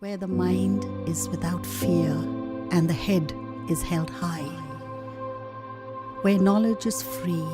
where the mind is without fear and the head is held high, where knowledge is free.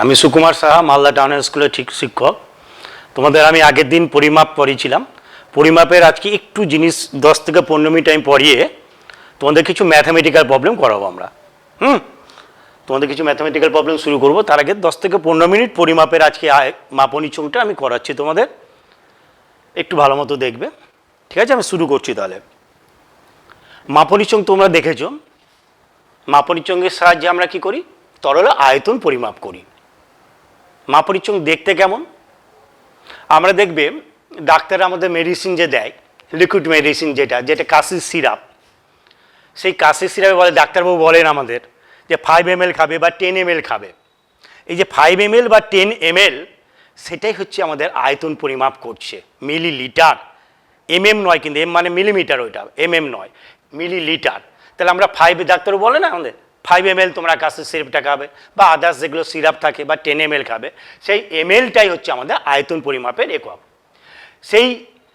আমি Sukumar Saha, Malda town স্কুলের শিক্ষক। তোমাদের আমি আগের দিন পরিমাপ পড়িয়েছিলাম। পরিমাপের আজকে একটু জিনিস 10 থেকে 15 মিনিট আমি পড়িয়ে তোমাদের কিছু ম্যাথামেটিক্যাল প্রবলেম করাবো আমরা। তোমাদের কিছু ম্যাথামেটিক্যাল প্রবলেম শুরু করবো। তার আগে 10 থেকে 15 মিনিট পরিমাপের আজকে মাপনী চোঙটা আমি করাচ্ছি তোমাদের, একটু ভালো মতো দেখবে। ঠিক আছে, আমি শুরু করছি তাহলে। মাপনী চোঙ তোমরা দেখেছো। মাপনী চোঙের সাহায্যে আমরা কি করি? তরল আয়তন পরিমাপ করি। মাপনী চোঙ দেখতে কেমন? আমরা দেখবে ডাক্তার আমাদের মেডিসিন যে দেয়, লিকুইড মেডিসিন যেটা কাশির সিরাপ, সেই কাশির সিরাপে বলে, ডাক্তারবাবু বলেন আমাদের যে 5 ml খাবে বা 10 ml খাবে। এই যে 5 ml বা 10 ml, সেটাই হচ্ছে আমাদের আয়তন পরিমাপ করছে। মিলিলিটার, নয় কিন্তু, এম মানে মিলিমিটার, ওইটা নয়, মিলিলিটার। তাহলে আমরা 5, ডাক্তারবাবু বলে না আমাদের 5 ml তোমরা কাশির সিরাপটা খাবে, বা আদার্স যেগুলো সিরাপ থাকে, বা 10 ml খাবে। সেই mlটাই হচ্ছে আমাদের আয়তন পরিমাপের একক। সেই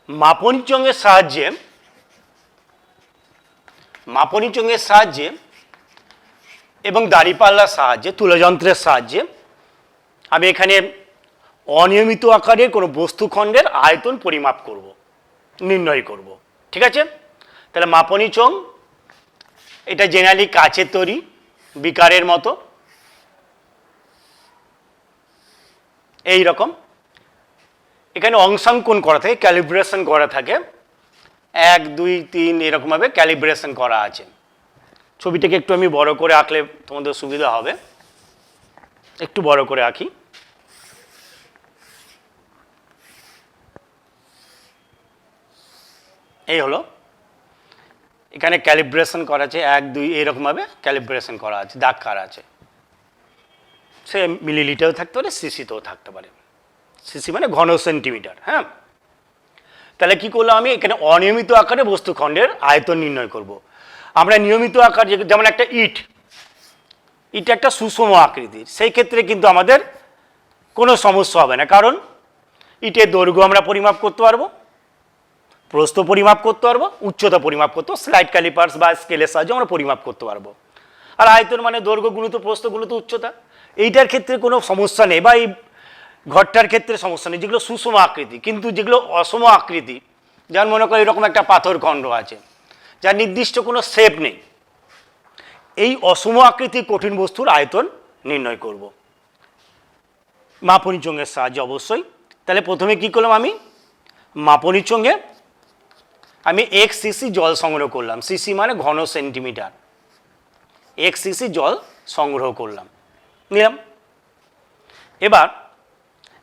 মাপনী চোঙের সাহায্যে এবং দাঁড়িপাল্লার সাহায্যে, তুলযন্ত্রের সাহায্যে আমি এখানে অনিয়মিত আকারে কোনো বস্তুখণ্ডের আয়তন পরিমাপ করব, নির্ণয় করব। ঠিক আছে? তাহলে মাপনী চোঙ, এটা জেনারেলি কাচের তৈরি, বিকারের মতো এই রকম। এখানে অংশাঙ্কন করা থাকে, ক্যালিব্রেশন করা থাকে, 1 2 3 এরকমভাবে ক্যালিব্রেশন করা আছে। ছবিটাকে একটু আমি বড় করে আঁকলে তোমাদের সুবিধা হবে। একটু বড় করে আঁকি। এই হলো, এখানে ক্যালিব্রেশন করা আছে, 1 2 এরকমভাবে ক্যালিব্রেশন করা আছে, দাগ কাটা আছে। সে মিলিলিটারও থাকতে পারে, সিসিতেও থাকতে পারে। সিসি মানে ঘন সেন্টিমিটার। হ্যাঁ, তাহলে কি করলাম আমি? এখানে অনিয়মিত আকারে বস্তুখণ্ডের আয়তন নির্ণয় করব। আমরা নিয়মিত আকার, যেমন একটা ইট একটা সুষম আকৃতির, সেই ক্ষেত্রে কিন্তু আমাদের কোনো সমস্যা হবে না, কারণ ইটের দৈর্ঘ্য আমরা পরিমাপ করতে পারবো, প্রস্থ পরিমাপ করতে পারবো, উচ্চতা পরিমাপ করতে পারবো, স্লাইড ক্যালিপার্স বা স্কেলের সাহায্যে আমরা পরিমাপ করতে পারবো। আর আয়তন মানে দৈর্ঘ্য গুণিত প্রস্থ গুণিত উচ্চতা। এইটার ক্ষেত্রে কোনো সমস্যা নেই, বা এই ঘরটার ক্ষেত্রে সমস্যা নেই, যেগুলো সুষম আকৃতি। কিন্তু যেগুলো অসম আকৃতি, যেমন মনে করো এরকম একটা পাথর খণ্ড আছে, যার নির্দিষ্ট কোনো শেপ নেই, এই অসম আকৃতির কঠিন বস্তুর আয়তন নির্ণয় করব মাপনী চোঙের সাহায্যে অবশ্যই। তাহলে প্রথমে কি করলাম? আমি মাপনী চোঙে আমি 1 সিসি জল সংগ্রহ করলাম। সিসি মানে ঘন সেন্টিমিটার। 1 সিসি জল সংগ্রহ করলাম, নিলাম। এবার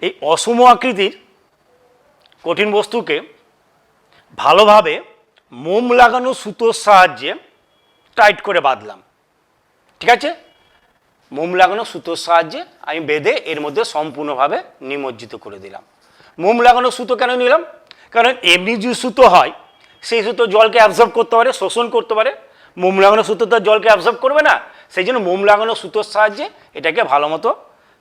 এই অসম আকৃতির কঠিন বস্তুকে ভালোভাবে মোম লাগানো সুতোর সাহায্যে টাইট করে বাঁধলাম। ঠিক আছে? মোম লাগানো সুতোর সাহায্যে আমি বেঁধে এর মধ্যে সম্পূর্ণভাবে নিমজ্জিত করে দিলাম। মোম লাগানো সুতো কেন নিলাম? কারণ এমনি যে সুতো হয়, সেই সুতো জলকে অ্যাবজর্ব করতে পারে, শোষণ করতে পারে। মোম লাগানো সুতো তো জলকে অ্যাবজর্ব করবে না, সেই জন্য মোম লাগানো সুতোর সাহায্যে এটাকে ভালো মতো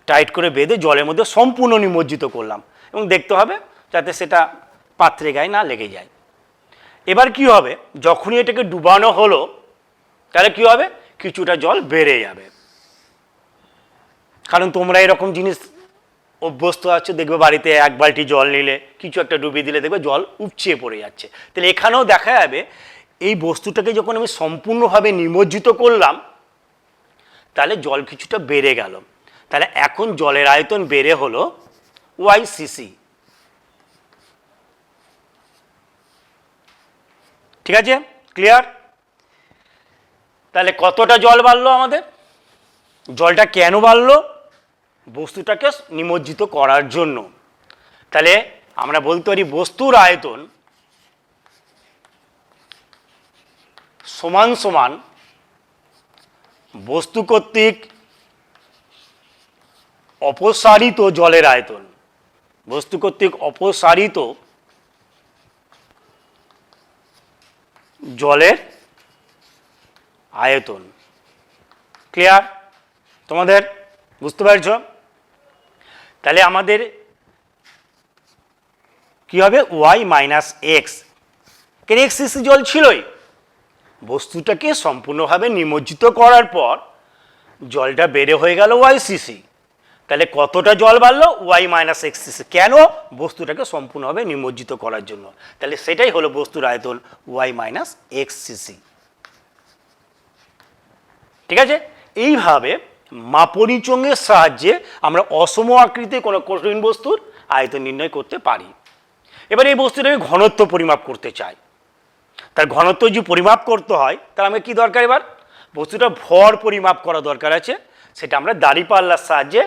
টাইট করে বেঁধে জলের মধ্যে সম্পূর্ণ নিমজ্জিত করলাম। এবং দেখতে হবে যাতে সেটা পাত্রে গায়ে না লেগে যায়। এবার কি হবে? যখনই এটাকে ডুবানো হলো, তাহলে কি হবে? কিছুটা জল বেড়ে যাবে। কারণ তোমরা এরকম জিনিস অভ্যস্ত আছো, দেখবে বাড়িতে 1 বালতি জল নিলে, কিছু একটা ডুবিয়ে দিলে দেখবে জল উপচে পড়ে যাচ্ছে। তাহলে এখানেও দেখা যাবে এই বস্তুটাকে যখন আমি সম্পূর্ণভাবে নিমজ্জিত করলাম, তাহলে জল কিছুটা বেড়ে গেল। তাহলে এখন জলের আয়তন বেড়ে হলো YCC। ঠিক আছে, ক্লিয়ার? তাহলে কতটা জল বাড়লো আমাদের? জলটা কেন বাড়লো? বস্তুটাকে নিমজ্জিত করার জন্য। তাহলে আমরা বলতে পারি বস্তুর আয়তন সমান সমান বস্তু কর্তৃক অপসারিত জলের আয়তন। বস্তু কর্তৃক অপসারিত জলের আয়তন। ক্লিয়ার? তোমাদের বুঝতে পারছ? তাহলে আমাদের কি হবে? Y minus X. কেন এক্স সিসি জল ছিলই, বস্তুটাকে সম্পূর্ণভাবে নিমজ্জিত করার পর জলটা বেড়ে হয়ে গেল ওয়াই সিসি। তাহলে কতটা জল বাড়লো? Y minus X cc. কেন? বস্তুটাকে সম্পূর্ণভাবে নিমজ্জিত করার জন্য। তাহলে সেটাই হলো বস্তুর আয়তন ওয়াই মাইনাস এক্স সিসি। ঠিক আছে? এইভাবে মাপনীচঙের সাহায্যে আমরা অসম আকৃতির কোনো কঠিন বস্তুর আয়তন নির্ণয় করতে পারি। এবার এই বস্তুটাকে ঘনত্ব পরিমাপ করতে চাই। তার ঘনত্ব যদি পরিমাপ করতে হয় তাহলে আমাকে কী দরকার? এবার বস্তুটা ভর পরিমাপ করা দরকার আছে। সেটা আমরা দাঁড়িপাল্লার সাহায্যে,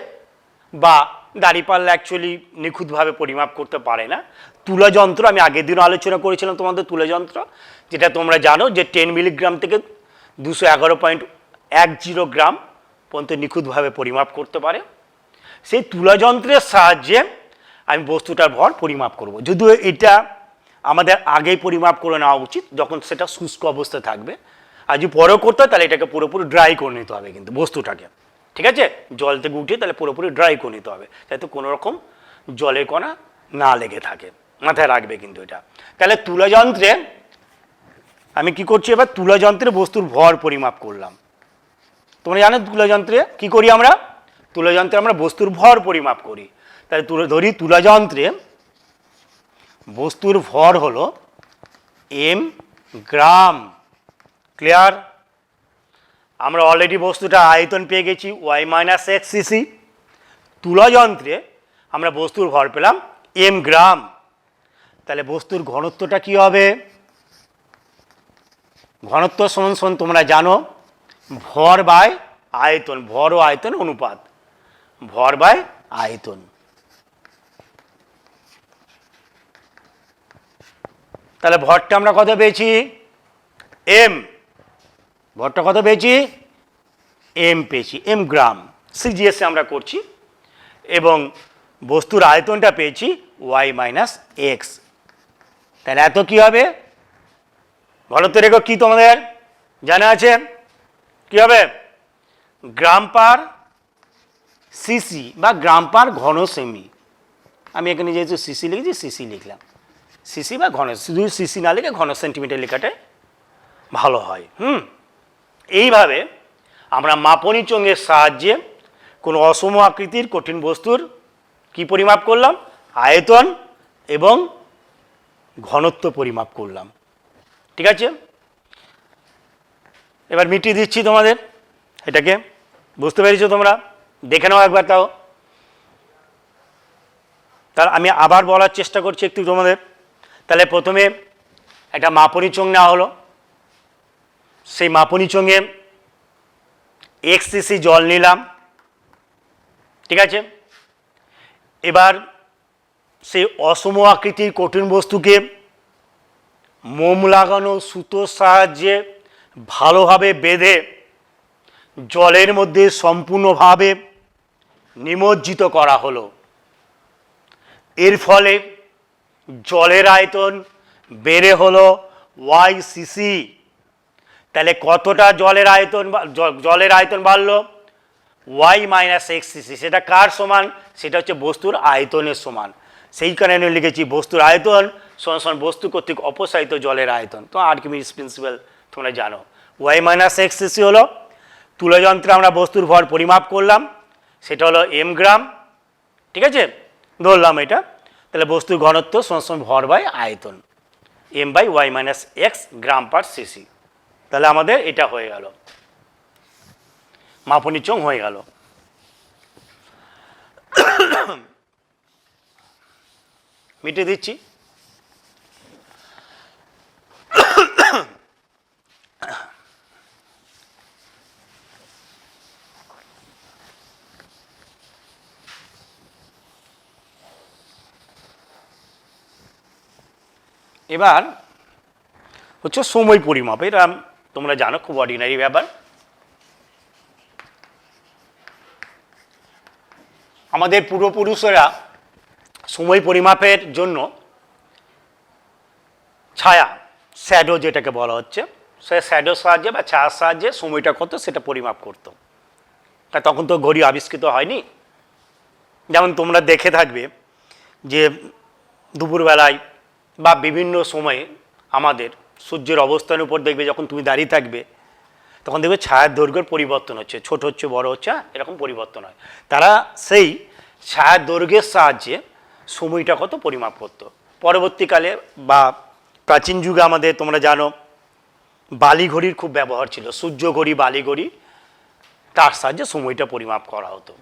বা দাঁড়িপাল্লা অ্যাকচুয়ালি নিখুঁতভাবে পরিমাপ করতে পারে না। তুলা যন্ত্র, আমি আগের দিনও আলোচনা করেছিলাম তোমাদের তুলা যন্ত্র, যেটা তোমরা জানো যে 10 মিলিগ্রাম থেকে 211.10 গ্রাম পর্যন্ত নিখুঁতভাবে পরিমাপ করতে পারে। সেই তুলা যন্ত্রের সাহায্যে আমি বস্তুটার ভর পরিমাপ করব। যদিও এটা আমাদের আগেই পরিমাপ করে নেওয়া উচিত, যখন সেটা শুষ্ক অবস্থায় থাকবে। আর যদি পরেও করতে হয় তাহলে এটাকে পুরোপুরি ড্রাই করে নিতে হবে কিন্তু বস্তুটাকে। ঠিক আছে? জল থেকে উঠিয়ে তাহলে পুরোপুরি ড্রাই করে নিতে হবে, যাতে কোনো রকম জলের কণা না লেগে থাকে। মাথায় রাখবে কিন্তু এটা। তাহলে তুলা যন্ত্রে আমি কি করছি? এবার তুলা যন্ত্রে বস্তুর ভর পরিমাপ করলাম। তোমরা জানো তুলা যন্ত্রে কি করি আমরা? তুলা যন্ত্রে আমরা বস্তুর ভর পরিমাপ করি। তাহলে ধরি তুলা যন্ত্রে বস্তুর ভর হলো এম গ্রাম। ক্লিয়ার? আমরা অলরেডি বস্তুটা আয়তন পেয়ে গেছি ওয়াই মাইনাস এক্স সিসি। তুলা যন্ত্রে আমরা বস্তুর ভর পেলাম এম গ্রাম। তাহলে বস্তুর ঘনত্বটা কি হবে? ঘনত্ব সমান সমান তোমরা জানো ভর বাই আয়তন। ভর ও আয়তন অনুপাত, ভর বাই আয়তন। তাহলে ভরটা আমরা কত পেয়েছি? এম। ভরটা কত পেয়েছি? এম পেয়েছি, এম গ্রাম। সিজিএসে আমরা করছি। এবং বস্তুর আয়তনটা পেয়েছি ওয়াই মাইনাস এক্স। তাহলে এত কি হবে? ঘনত্ব রেখা কি তোমাদের জানা আছে? কি হবে? গ্রাম পার সিসি বা গ্রাম পার ঘন সেমি। আমি এখানে যেহেতু সিসি লিখেছি সিসি লিখলাম। সিসি বা ঘন, শুধু সিসি না লিখে ঘন সেন্টিমিটার লেখাটাই ভালো হয়। এইভাবে আমরা মাপনীচঙের সাহায্যে কোনো অসম আকৃতির কঠিন বস্তুর কি পরিমাপ করলাম? আয়তন এবং ঘনত্ব পরিমাপ করলাম। ঠিক আছে? এবার মিটিয়ে দিচ্ছি তোমাদের এটাকে। বুঝতে পেরেছো তোমরা? দেখে নাও একবার তাও। তার আমি আবার বলার চেষ্টা করছি একটু তোমাদের। তাহলে প্রথমে একটা মাপনীচং নেওয়া হলো। সেই মাপনীচঙে এক্স সিসি জল নিলাম। ঠিক আছে? এবার সেই অসম আকৃতির কঠিন বস্তুকে মোম লাগানো সুতোর সাহায্যে ভালোভাবে বেঁধে জলের মধ্যে সম্পূর্ণভাবে নিমজ্জিত করা হলো। এর ফলে জলের আয়তন বেড়ে হলো ওয়াই সিসি। তাহলে কতটা জলের আয়তন বাড়লো? Y minus X cc. সেটা কার সমান? সেটা হচ্ছে বস্তুর আয়তনের সমান। সেই কারণে লিখেছি বস্তুর আয়তন সমান সমান বস্তু কর্তৃক অপসারিত জলের আয়তন। তো আর্কিমিডিস প্রিন্সিপাল তোমরা জানো। ওয়াই মাইনাস এক্স সিসি হলো তুলা যন্ত্রে আমরা বস্তুর ভর পরিমাপ করলাম, সেটা হলো এম গ্রাম। ঠিক আছে? ধরলাম এটা। তাহলে বস্তুর ঘনত্ব সমান সমান ভর বাই আয়তন, M by Y minus X gram per cc. তাহলে আমাদের এটা হয়ে গেল, মাপনীচং হয়ে গেল। মিটিয়ে দিচ্ছি। এবার হচ্ছে সময় পরিমাপ, এটা তোমরা জানো খুব অর্ডিনারি ব্যাপার। আমাদের পূর্বপুরুষেরা সময় পরিমাপের জন্য ছায়া, শ্যাডো যেটাকে বলা হচ্ছে, সে শ্যাডোর সাহায্যে বা ছায়ার সাহায্যে সময়টা কত সেটা পরিমাপ করত। তা তখন তো ঘড়ি আবিষ্কৃত হয়নি। যেমন তোমরা দেখে থাকবে যে দুপুরবেলায় বা বিভিন্ন সময়ে আমাদের সূর্যের অবস্থানের উপর দেখবে যখন তুমি দাঁড়িয়ে থাকবে তখন দেখবে ছায়ার দৈর্ঘ্যের পরিবর্তন হচ্ছে, ছোট হচ্ছে বড় হচ্ছে, এরকম পরিবর্তন হয়। তারা সেই ছায়ার দৈর্ঘ্যের সাহায্যে সময়টা কত পরিমাপ করতো। পরবর্তীকালে বা প্রাচীন যুগে আমাদের তোমরা জানো বালি ঘড়ির খুব ব্যবহার ছিল, সূর্য ঘড়ি, বালি ঘড়ি, তার সাহায্যে সময়টা পরিমাপ করা হতো।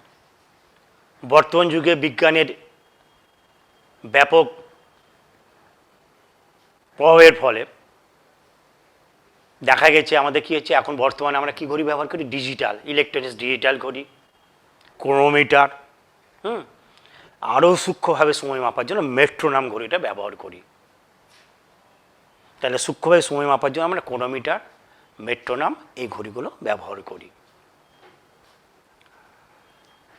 বর্তমান যুগে বিজ্ঞানের ব্যাপক প্রভাবের ফলে দেখা গেছে আমাদের কী হচ্ছে, এখন বর্তমানে আমরা কী ঘড়ি ব্যবহার করি, ডিজিটাল ইলেকট্রনিক্স, ডিজিটাল ঘড়ি, ক্রোনোমিটার, আরও সূক্ষ্মভাবে সময় মাপার জন্য মেট্রোনম ঘড়িটা ব্যবহার করি। তাহলে সূক্ষ্মভাবে সময় মাপার জন্য আমরা ক্রোনোমিটার, মেট্রোনম এই ঘড়িগুলো ব্যবহার করি।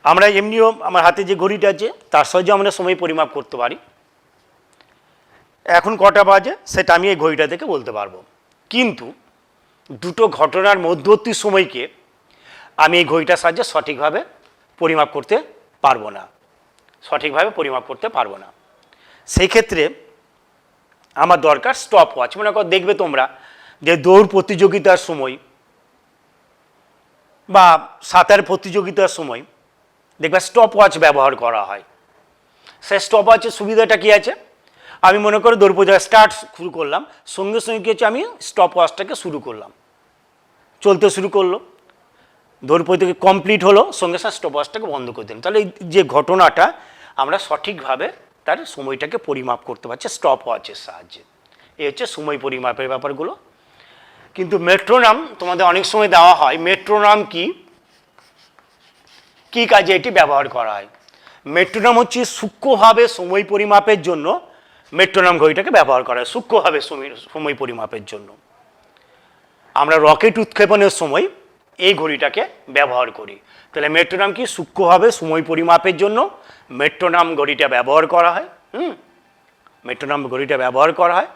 আমরা এমনিও আমার হাতে যে ঘড়িটা আছে তার সাহায্যে আমরা সময় পরিমাপ করতে পারি। এখন কটা বাজে সেটা আমি এই ঘড়িটা থেকে বলতে পারবো, কিন্তু দুটো ঘটনার মধ্যবর্তী সময়কে আমি এই ঘড়িটার সাহায্যে সঠিকভাবে পরিমাপ করতে পারবো না, সঠিকভাবে পরিমাপ করতে পারবো না। সেই ক্ষেত্রে আমার দরকার স্টপ ওয়াচ। মনে করো দেখবে তোমরা যে দৌড় প্রতিযোগিতার সময় বা সাঁতার প্রতিযোগিতার সময় দেখবে স্টপ ওয়াচ ব্যবহার করা হয়। সেই স্টপ ওয়াচের সুবিধাটা কী আছে, আমি মনে করি দৌড় প্রতিযোগিতা স্টার্ট শুরু করলাম, সঙ্গে সঙ্গে কী হচ্ছে আমি স্টপ ওয়াচটাকে শুরু করলাম, চলতে শুরু করলো, দৌড় প্রতিযোগিতা কমপ্লিট হলো, সঙ্গে সঙ্গে স্টপ ওয়াচটাকে বন্ধ করে দিলাম। তাহলে এই যে ঘটনাটা আমরা সঠিকভাবে তার সময়টাকে পরিমাপ করতে পারছি স্টপ ওয়াচের সাহায্যে। এই হচ্ছে সময় পরিমাপের ব্যাপারগুলো। কিন্তু মেট্রোনম তোমাদের অনেক সময় দেওয়া হয়, মেট্রোনম কি কাজে এটি ব্যবহার করা হয়। মেট্রোনম হচ্ছে সূক্ষ্মভাবে সময় পরিমাপের জন্য মেট্রোনম ঘড়িটাকে ব্যবহার করা হয়, সূক্ষ্মভাবে সময় পরিমাপের জন্য। আমরা রকেট উৎক্ষেপণের সময় এই ঘড়িটাকে ব্যবহার করি। তাহলে মেট্রোনম কি সূক্ষ্মভাবে সময় পরিমাপের জন্য মেট্রোনম ঘড়িটা ব্যবহার করা হয়। মেট্রোনম ঘড়িটা ব্যবহার করা হয়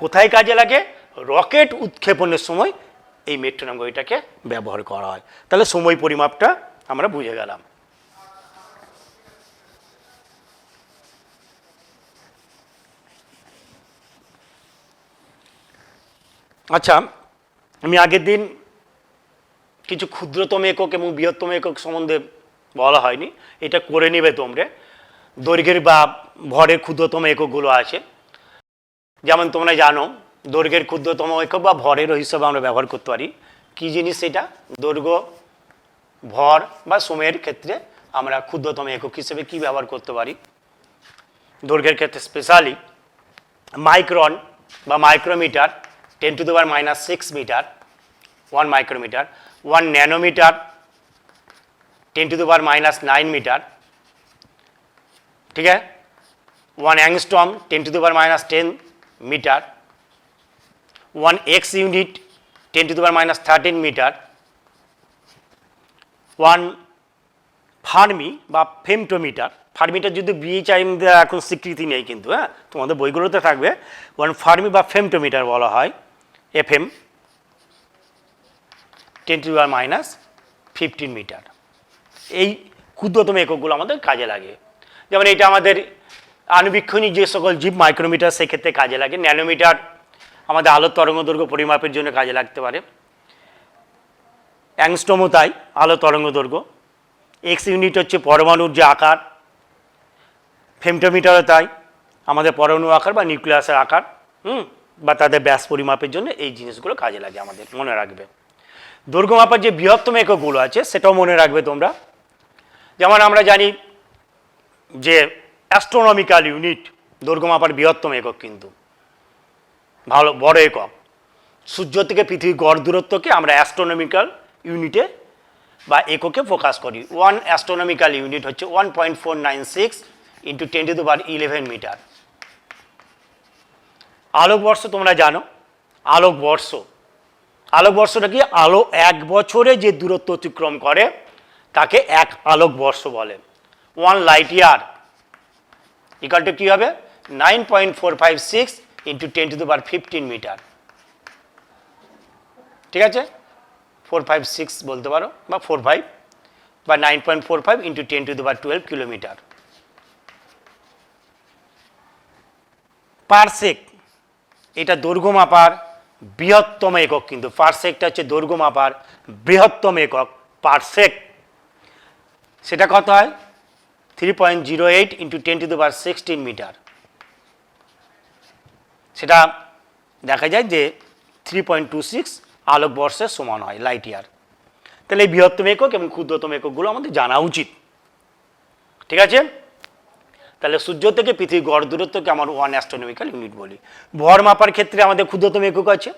কোথায় কাজে লাগে, রকেট উৎক্ষেপণের সময় এই মেট্রোনম ঘড়িটাকে ব্যবহার করা হয়। তাহলে সময় পরিমাপটা আমরা বুঝে গেলাম। আচ্ছা, আমি আগের দিন কিছু ক্ষুদ্রতম একক এবং বৃহত্তম একক সম্বন্ধে বলা হয়নি, এটা করে নেবে তোমরা। দৈর্ঘ্যের বা ভরের ক্ষুদ্রতম এককগুলো আছে, যেমন তোমরা জানো দৈর্ঘ্যের ক্ষুদ্রতম একক বা ভরের হিসাবে আমরা ব্যবহার করতে পারি। কী জিনিস সেটা, দৈর্ঘ্য, ভর বা সময়ের ক্ষেত্রে আমরা ক্ষুদ্রতম একক হিসেবে কি ব্যবহার করতে পারি। দৈর্ঘ্যের ক্ষেত্রে স্পেশালি মাইক্রন বা micrometre, 10⁻⁻6 metre 1 micrometre, 1 nanometre 10⁻⁹ metre, ঠিক আছে, 1 angstrom 10⁻⁻10 metre, 1 X unit 10⁻⁻13 metre, 1 fermi বা ফেমটোমিটার, ফার্মিটার যদি বিএইচআই এখন স্বীকৃতি নেই কিন্তু, হ্যাঁ তোমাদের বইগুলোতে থাকবে, 1 ফার্মি বা ফেমটোমিটার বলা হয়, এফএম 10⁻⁻15 মিটার। এই ক্ষুদ্রতম এককগুলো আমাদের কাজে লাগে। যেমন এটা আমাদের আণুবীক্ষণিক যে সকল জীব, মাইক্রোমিটার সেক্ষেত্রে কাজে লাগে। ন্যানোমিটার আমাদের আলোর তরঙ্গ দৈর্ঘ্য পরিমাপের জন্য কাজে লাগতে পারে। অ্যাংস্ট্রমও তাই, আলো তরঙ্গ দৈর্ঘ্য। এক্স ইউনিট হচ্ছে পরমাণুর যে আকার, ফেমটোমিটারও তাই, আমাদের পরমাণু আকার বা নিউক্লিয়াসের আকার, বা তাদের ব্যাস পরিমাপের জন্য এই জিনিসগুলো কাজে লাগে, আমাদের মনে রাখবে। দৈর্ঘ্য মাপার যে বৃহত্তম এককগুলো আছে সেটাও মনে রাখবে তোমরা। যেমন আমরা জানি যে অ্যাস্ট্রোনমিক্যাল ইউনিট দৈর্ঘ্য মাপার বৃহত্তম একক, কিন্তু ভালো বড় একক। সূর্য থেকে পৃথিবীর গড় দূরত্বকে আমরা অ্যাস্ট্রোনমিক্যাল ইউনিটে বা এককে ফোকাস করি। 1 অ্যাস্ট্রোনমিক্যাল ইউনিট হচ্ছে 1.496 × 10⁻11 মিটার। আলোকবর্ষ তোমরা জানো, আলোকবর্ষটা কি, আলো 1 বছরে যে দূরত্ব অতিক্রম করে তাকে 1 আলোকবর্ষ বলে। 1 লাইট ইয়ার ইকুয়াল টু কি হবে, 9.456 ইন্টু 10⁻15 মিটার। ঠিক আছে, 456 বলতে পারো বা 45 বা 9.45 ইন্টু 10⁻12 কিলোমিটার। পারসেক এটা দৈর্ঘ্য মাপার বৃহত্তম একক, কিন্তু পারসেকটা হচ্ছে দৈর্ঘ্য মাপার বৃহত্তম একক পারসেক। সেটা কত হয়, 3.08 ইন্টু 10⁻16 মিটার। সেটা দেখা যায় যে 3.26 আলোকবর্ষের সমান হয়, লাইট ইয়ার। তাহলে এই বৃহত্তম একক এবং ক্ষুদ্রতম এককগুলো আমাদের জানা উচিত। ঠিক আছে, তাহলে সূর্য থেকে পৃথিবীর গড় দূরত্বকে আমার 1 অ্যাস্ট্রোনমিক্যাল ইউনিট বলি। ভর মাপার ক্ষেত্রে আমাদের ক্ষুদ্রতম একক আছে,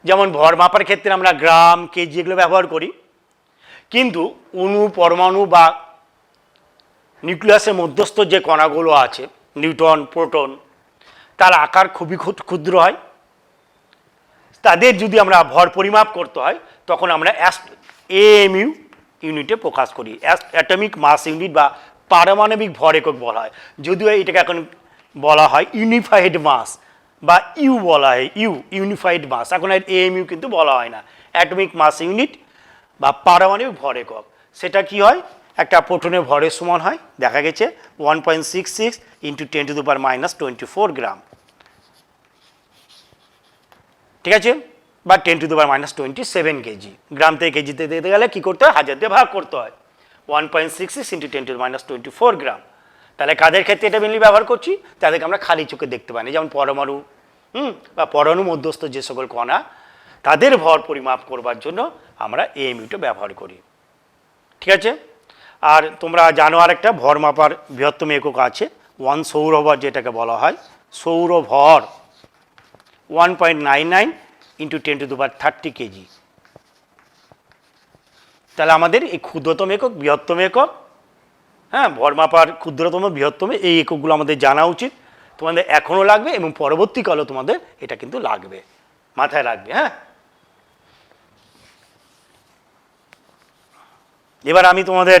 যেমন ভর মাপার ক্ষেত্রে আমরা গ্রাম, কেজি এগুলো ব্যবহার করি, কিন্তু অণু, পরমাণু বা নিউক্লিয়াসের মধ্যস্থ যে কণাগুলো আছে, নিউট্রন, প্রোটন, তার আকার খুবই ক্ষুদ্র হয়। তাদের যদি আমরা ভর পরিমাপ করতে হয় তখন আমরা এএমইউ ইউনিটে প্রকাশ করি, অ্যাটমিক মাস ইউনিট বা পারমাণবিক ভর একক বলা হয়। যদিও এটাকে এখন বলা হয় ইউনিফাইড মাস বা ইউ বলা হয়, ইউনিফাইড মাস, এখন আর এএমইউ কিন্তু বলা হয় না, অ্যাটমিক মাস ইউনিট বা পারমাণবিক ভর একক। সেটা কি হয়, একটা প্রোটনের ভরের সমান হয়, দেখা গেছে 1.66 ইন্টু 10⁻24 গ্রাম। ঠিক আছে, বা 10⁻27 কেজি। গ্রাম থেকে কেজিতে দিতে গেলে কী করতে হয়, 1000 দিয়ে ভাগ করতে হয়। 1.66 ইন্টু 10⁻24 গ্রাম। তাহলে কাদের ক্ষেত্রে এটা মেনলি ব্যবহার করছি, তাদেরকে আমরা খালি চোখে দেখতে পাই না, যেমন পরমাণু বা পরমাণু মধ্যস্থ যে সকল কণা, তাদের ভর পরিমাপ করবার জন্য আমরা এএমইউটা ব্যবহার করি। ঠিক আছে, আর তোমরা জানো আরেকটা ভর মাপার বৃহত্তম একক আছে, 1 সৌরভর, যেটাকে বলা হয় সৌরভর, 1.99 ইন্টু 10⁻30 কেজি। তাহলে আমাদের এই ক্ষুদ্রতম একক, বৃহত্তম একক, হ্যাঁ, ভর মাপার ক্ষুদ্রতম, বৃহত্তম, এই এককগুলো আমাদের জানা উচিত। তোমাদের এখনও লাগবে এবং পরবর্তীকালেও তোমাদের এটা কিন্তু লাগবে, মাথায় রাখবে। হ্যাঁ, এবার আমি তোমাদের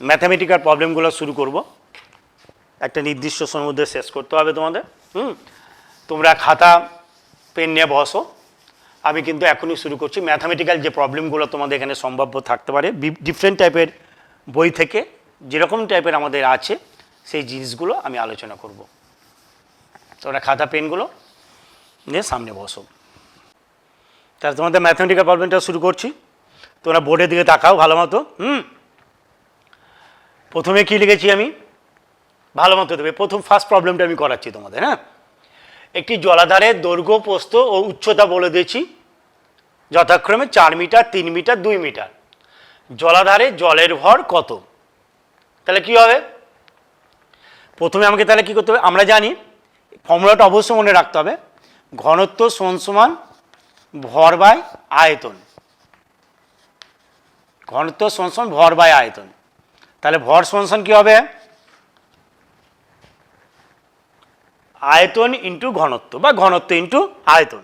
ম্যাথামেটিক্যাল প্রবলেমগুলো শুরু করব। একটা নির্দিষ্ট সময়ের মধ্যে শেষ করতে হবে তোমাদের। তোমরা খাতা পেন নিয়ে বসো, আমি কিন্তু এখনই শুরু করছি। ম্যাথামেটিক্যাল যে প্রবলেমগুলো তোমাদের এখানে সম্ভাব্য থাকতে পারে, ডিফারেন্ট টাইপের বই থেকে যেরকম টাইপের আমাদের আছে সেই জিনিসগুলো আমি আলোচনা করব। তোমরা খাতা পেনগুলো নিয়ে সামনে বসো। তাহলে তোমাদের ম্যাথামেটিক্যাল প্রবলেমটা শুরু করছি। তোমরা বোর্ডের দিকে তাকাও ভালো মতো। প্রথমে কি লিখেছি আমি, ভালো মতো দেবে। প্রথম ফার্স্ট প্রবলেমটা আমি করাচ্ছি তোমাদের। হ্যাঁ, একটি জলাধারের দৈর্ঘ্য, প্রস্থ ও উচ্চতা বলে দিয়েছি, যথাক্রমে 4 মিটার, 3 মিটার, 2 মিটার। জলাধারে জলের ভর কত? তাহলে কি হবে, প্রথমে আমাকে তাহলে কি করতে হবে, আমরা জানি ফর্মুলাটা অবশ্যই মনে রাখতে হবে, ঘনত্ব সমান ভর বাই আয়তন। ঘনত্ব সমান ভর বাই আয়তন। তাহলে ভর সমান কি হবে, আয়তন ইন্টু ঘনত্ব বা ঘনত্ব ইন্টু আয়তন।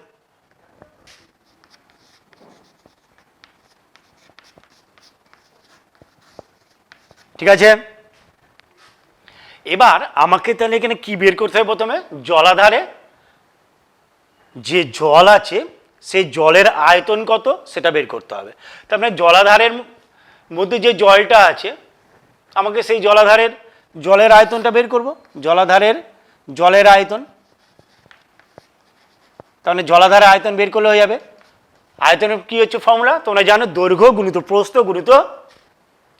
ঠিক আছে, এবার আমাকে তাহলে এখানে কি বের করতে হবে, প্রথমে জলাধারে যে জল আছে সেই জলের আয়তন কত সেটা বের করতে হবে। তার মানে জলাধারের মধ্যে যে জলটা আছে, আমাকে সেই জলাধারের জলের আয়তনটা বের করব। জলাধারের জলের আয়তন, তাহলে জলাধারের আয়তন বের করলে হয়ে যাবে। আয়তনের কি হচ্ছে ফর্মুলা, তোমরা জানো, দৈর্ঘ্য গুণিত প্রস্থ গুণিত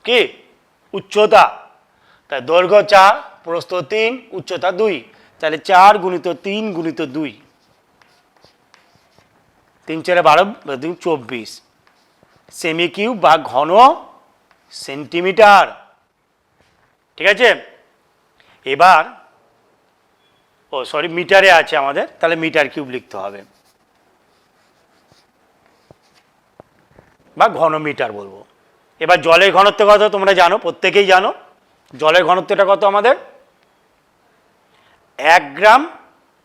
কি উচ্চতা। তাই দৈর্ঘ্য 4, প্রস্থ 3, উচ্চতা 2, তাহলে 4 গুণিত 3 গুণিত 2, 3 4 12, 2 24 সেমি কিউব বা ঘন সেন্টিমিটার। ঠিক আছে, এবার মিটারে আছে আমাদের, তাহলে মিটার কিউব লিখতে হবে বা ঘন মিটার বলবো। এবার জলের ঘনত্ব কত তোমরা জানো, প্রত্যেকেই জানো। জলের ঘনত্বটা কত আমাদের, 1 গ্রাম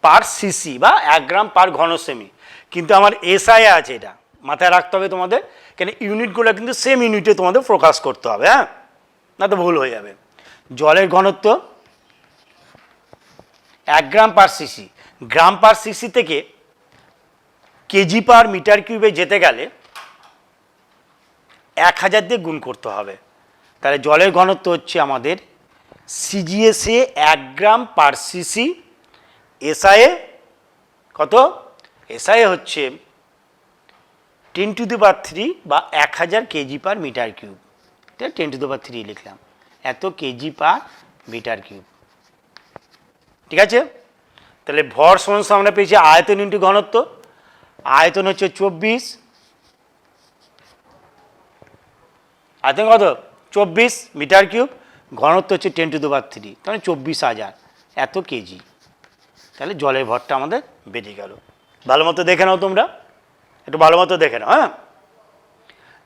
পার সিসি বা 1 গ্রাম পার ঘন সেমি, কিন্তু আমার এসআই আছে, এটা মাথায় রাখতে হবে তোমাদের, কেন ইউনিটগুলো কিন্তু সেম ইউনিটে তোমাদের ফোকাস করতে হবে, হ্যাঁ, না তো ভুল হয়ে যাবে। জলের ঘনত্ব 1 গ্রাম পার সিসি, গ্রাম পার সিসি থেকে কেজি পার মিটার কিউবে যেতে গেলে 1000 দিয়ে গুণ করতে হবে। তাহলে জলের ঘনত্ব হচ্ছে আমাদের সিজিএসএ 1 গ্রাম পার সিসি, এসআইএ কত, এসআইএ হচ্ছে 10⁻³ বা 1000 কেজি পার মিটার কিউব, 10⁻³ লিখলাম, এত কেজি পার মিটার কিউব, ঠিক আছে। তাহলে ভর সমান আমরা পেয়েছি আয়তন ইন্টু ঘনত্ব, আয়তন হচ্ছে 24, আয়তন কত 24 মিটার কিউব, ঘনত্ব হচ্ছে 10⁻³, তাহলে 24,000 এত কেজি। তাহলে জলের ভরটা আমাদের বেরিয়ে গেল। ভালো মতো দেখে নাও তোমরা, একটু ভালো মতো দেখে নাও, হ্যাঁ।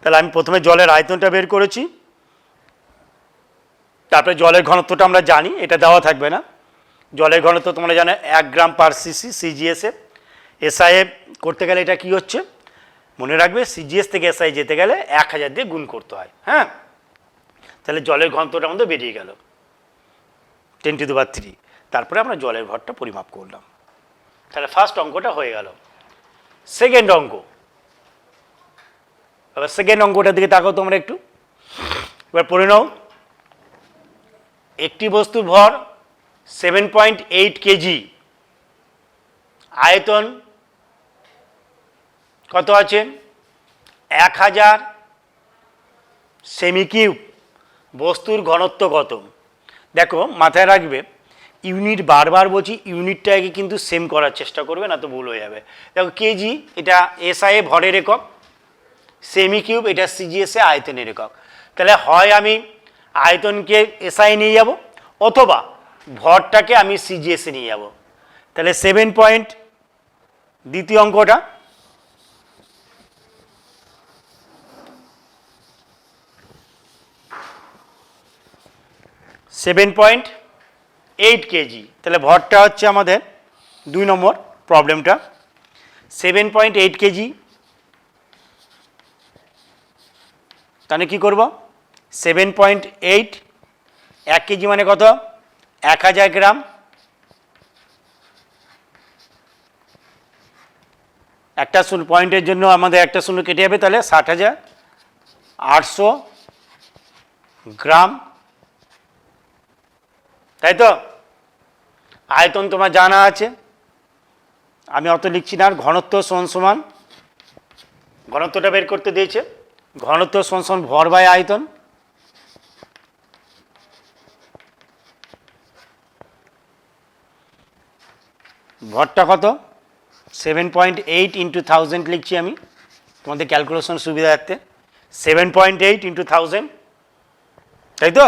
তাহলে আমি প্রথমে জলের আয়তনটা বের করেছি, তারপরে জলের ঘনত্বটা আমরা জানি, এটা দেওয়া থাকবে না। জলের ঘনত্ব তোমরা জানো 1 গ্রাম পার সিসি সিজিএসএ, এসআইএ করতে গেলে এটা কি হচ্ছে মনে রাখবে, সিজিএস থেকে এসআই যেতে গেলে 1000 দিয়ে গুণ করতে হয়, হ্যাঁ। তাহলে জলের ঘনত্বটা আমাদের বেরিয়ে গেল 10⁻³, তারপরে আমরা জলের ভরটা পরিমাপ করলাম। তাহলে ফার্স্ট অঙ্কটা হয়ে গেল। সেকেন্ড অঙ্ক, এবার সেকেন্ড অঙ্কটার দিকে তাকাও তোমরা একটু, এবার পড়ে নাও। একটি বস্তুর ভর 7.8 কেজি, আয়তন কত আছে 1000 সেমি কিউব, বস্তুর ঘনত্ব কত। দেখো মাথায় রাখবে, ইউনিট বারবার বলছি, ইউনিটটাকে কিন্তু সেম করার চেষ্টা করবে, না তো ভুল হয়ে যাবে। দেখো কেজি এটা এসআইএ ভরের একক, সেমি কিউব এটা সিজিএসএ আয়তনের একক। তাহলে হয় আমি আয়তনকে এসআই নিয়ে যাব, অথবা ভরটাকে আমি সিজিএসএ নিয়ে যাব। তাহলে 7 পয়েন্ট, দ্বিতীয় অঙ্কটা 7.8 কেজি, তাহলে ভরটা হচ্ছে আমাদের 2 নম্বর প্রবলেমটা 7.8 কেজি। তাহলে কি করব, 7.8, 1 কেজি মানে কত 1000 গ্রাম, একটা শূন্য পয়েন্টের জন্য আমাদের একটা শূন্য কেটে যাবে, তাহলে 60,800 গ্রাম, তাই তো। আয়তন তোমার জানা আছে, আমি অত লিখছি না। আর ঘনত্ব সমান, ঘনত্বটা বের করতে দিয়েছে, ঘনত্ব সমান ভর বাই আয়তন, ভরটা কত 7.8 ইন্টু 1000 লিখছি আমি তোমাদের ক্যালকুলেশন সুবিধার্থে, 7.8 ইন্টু 1000, তাই তো।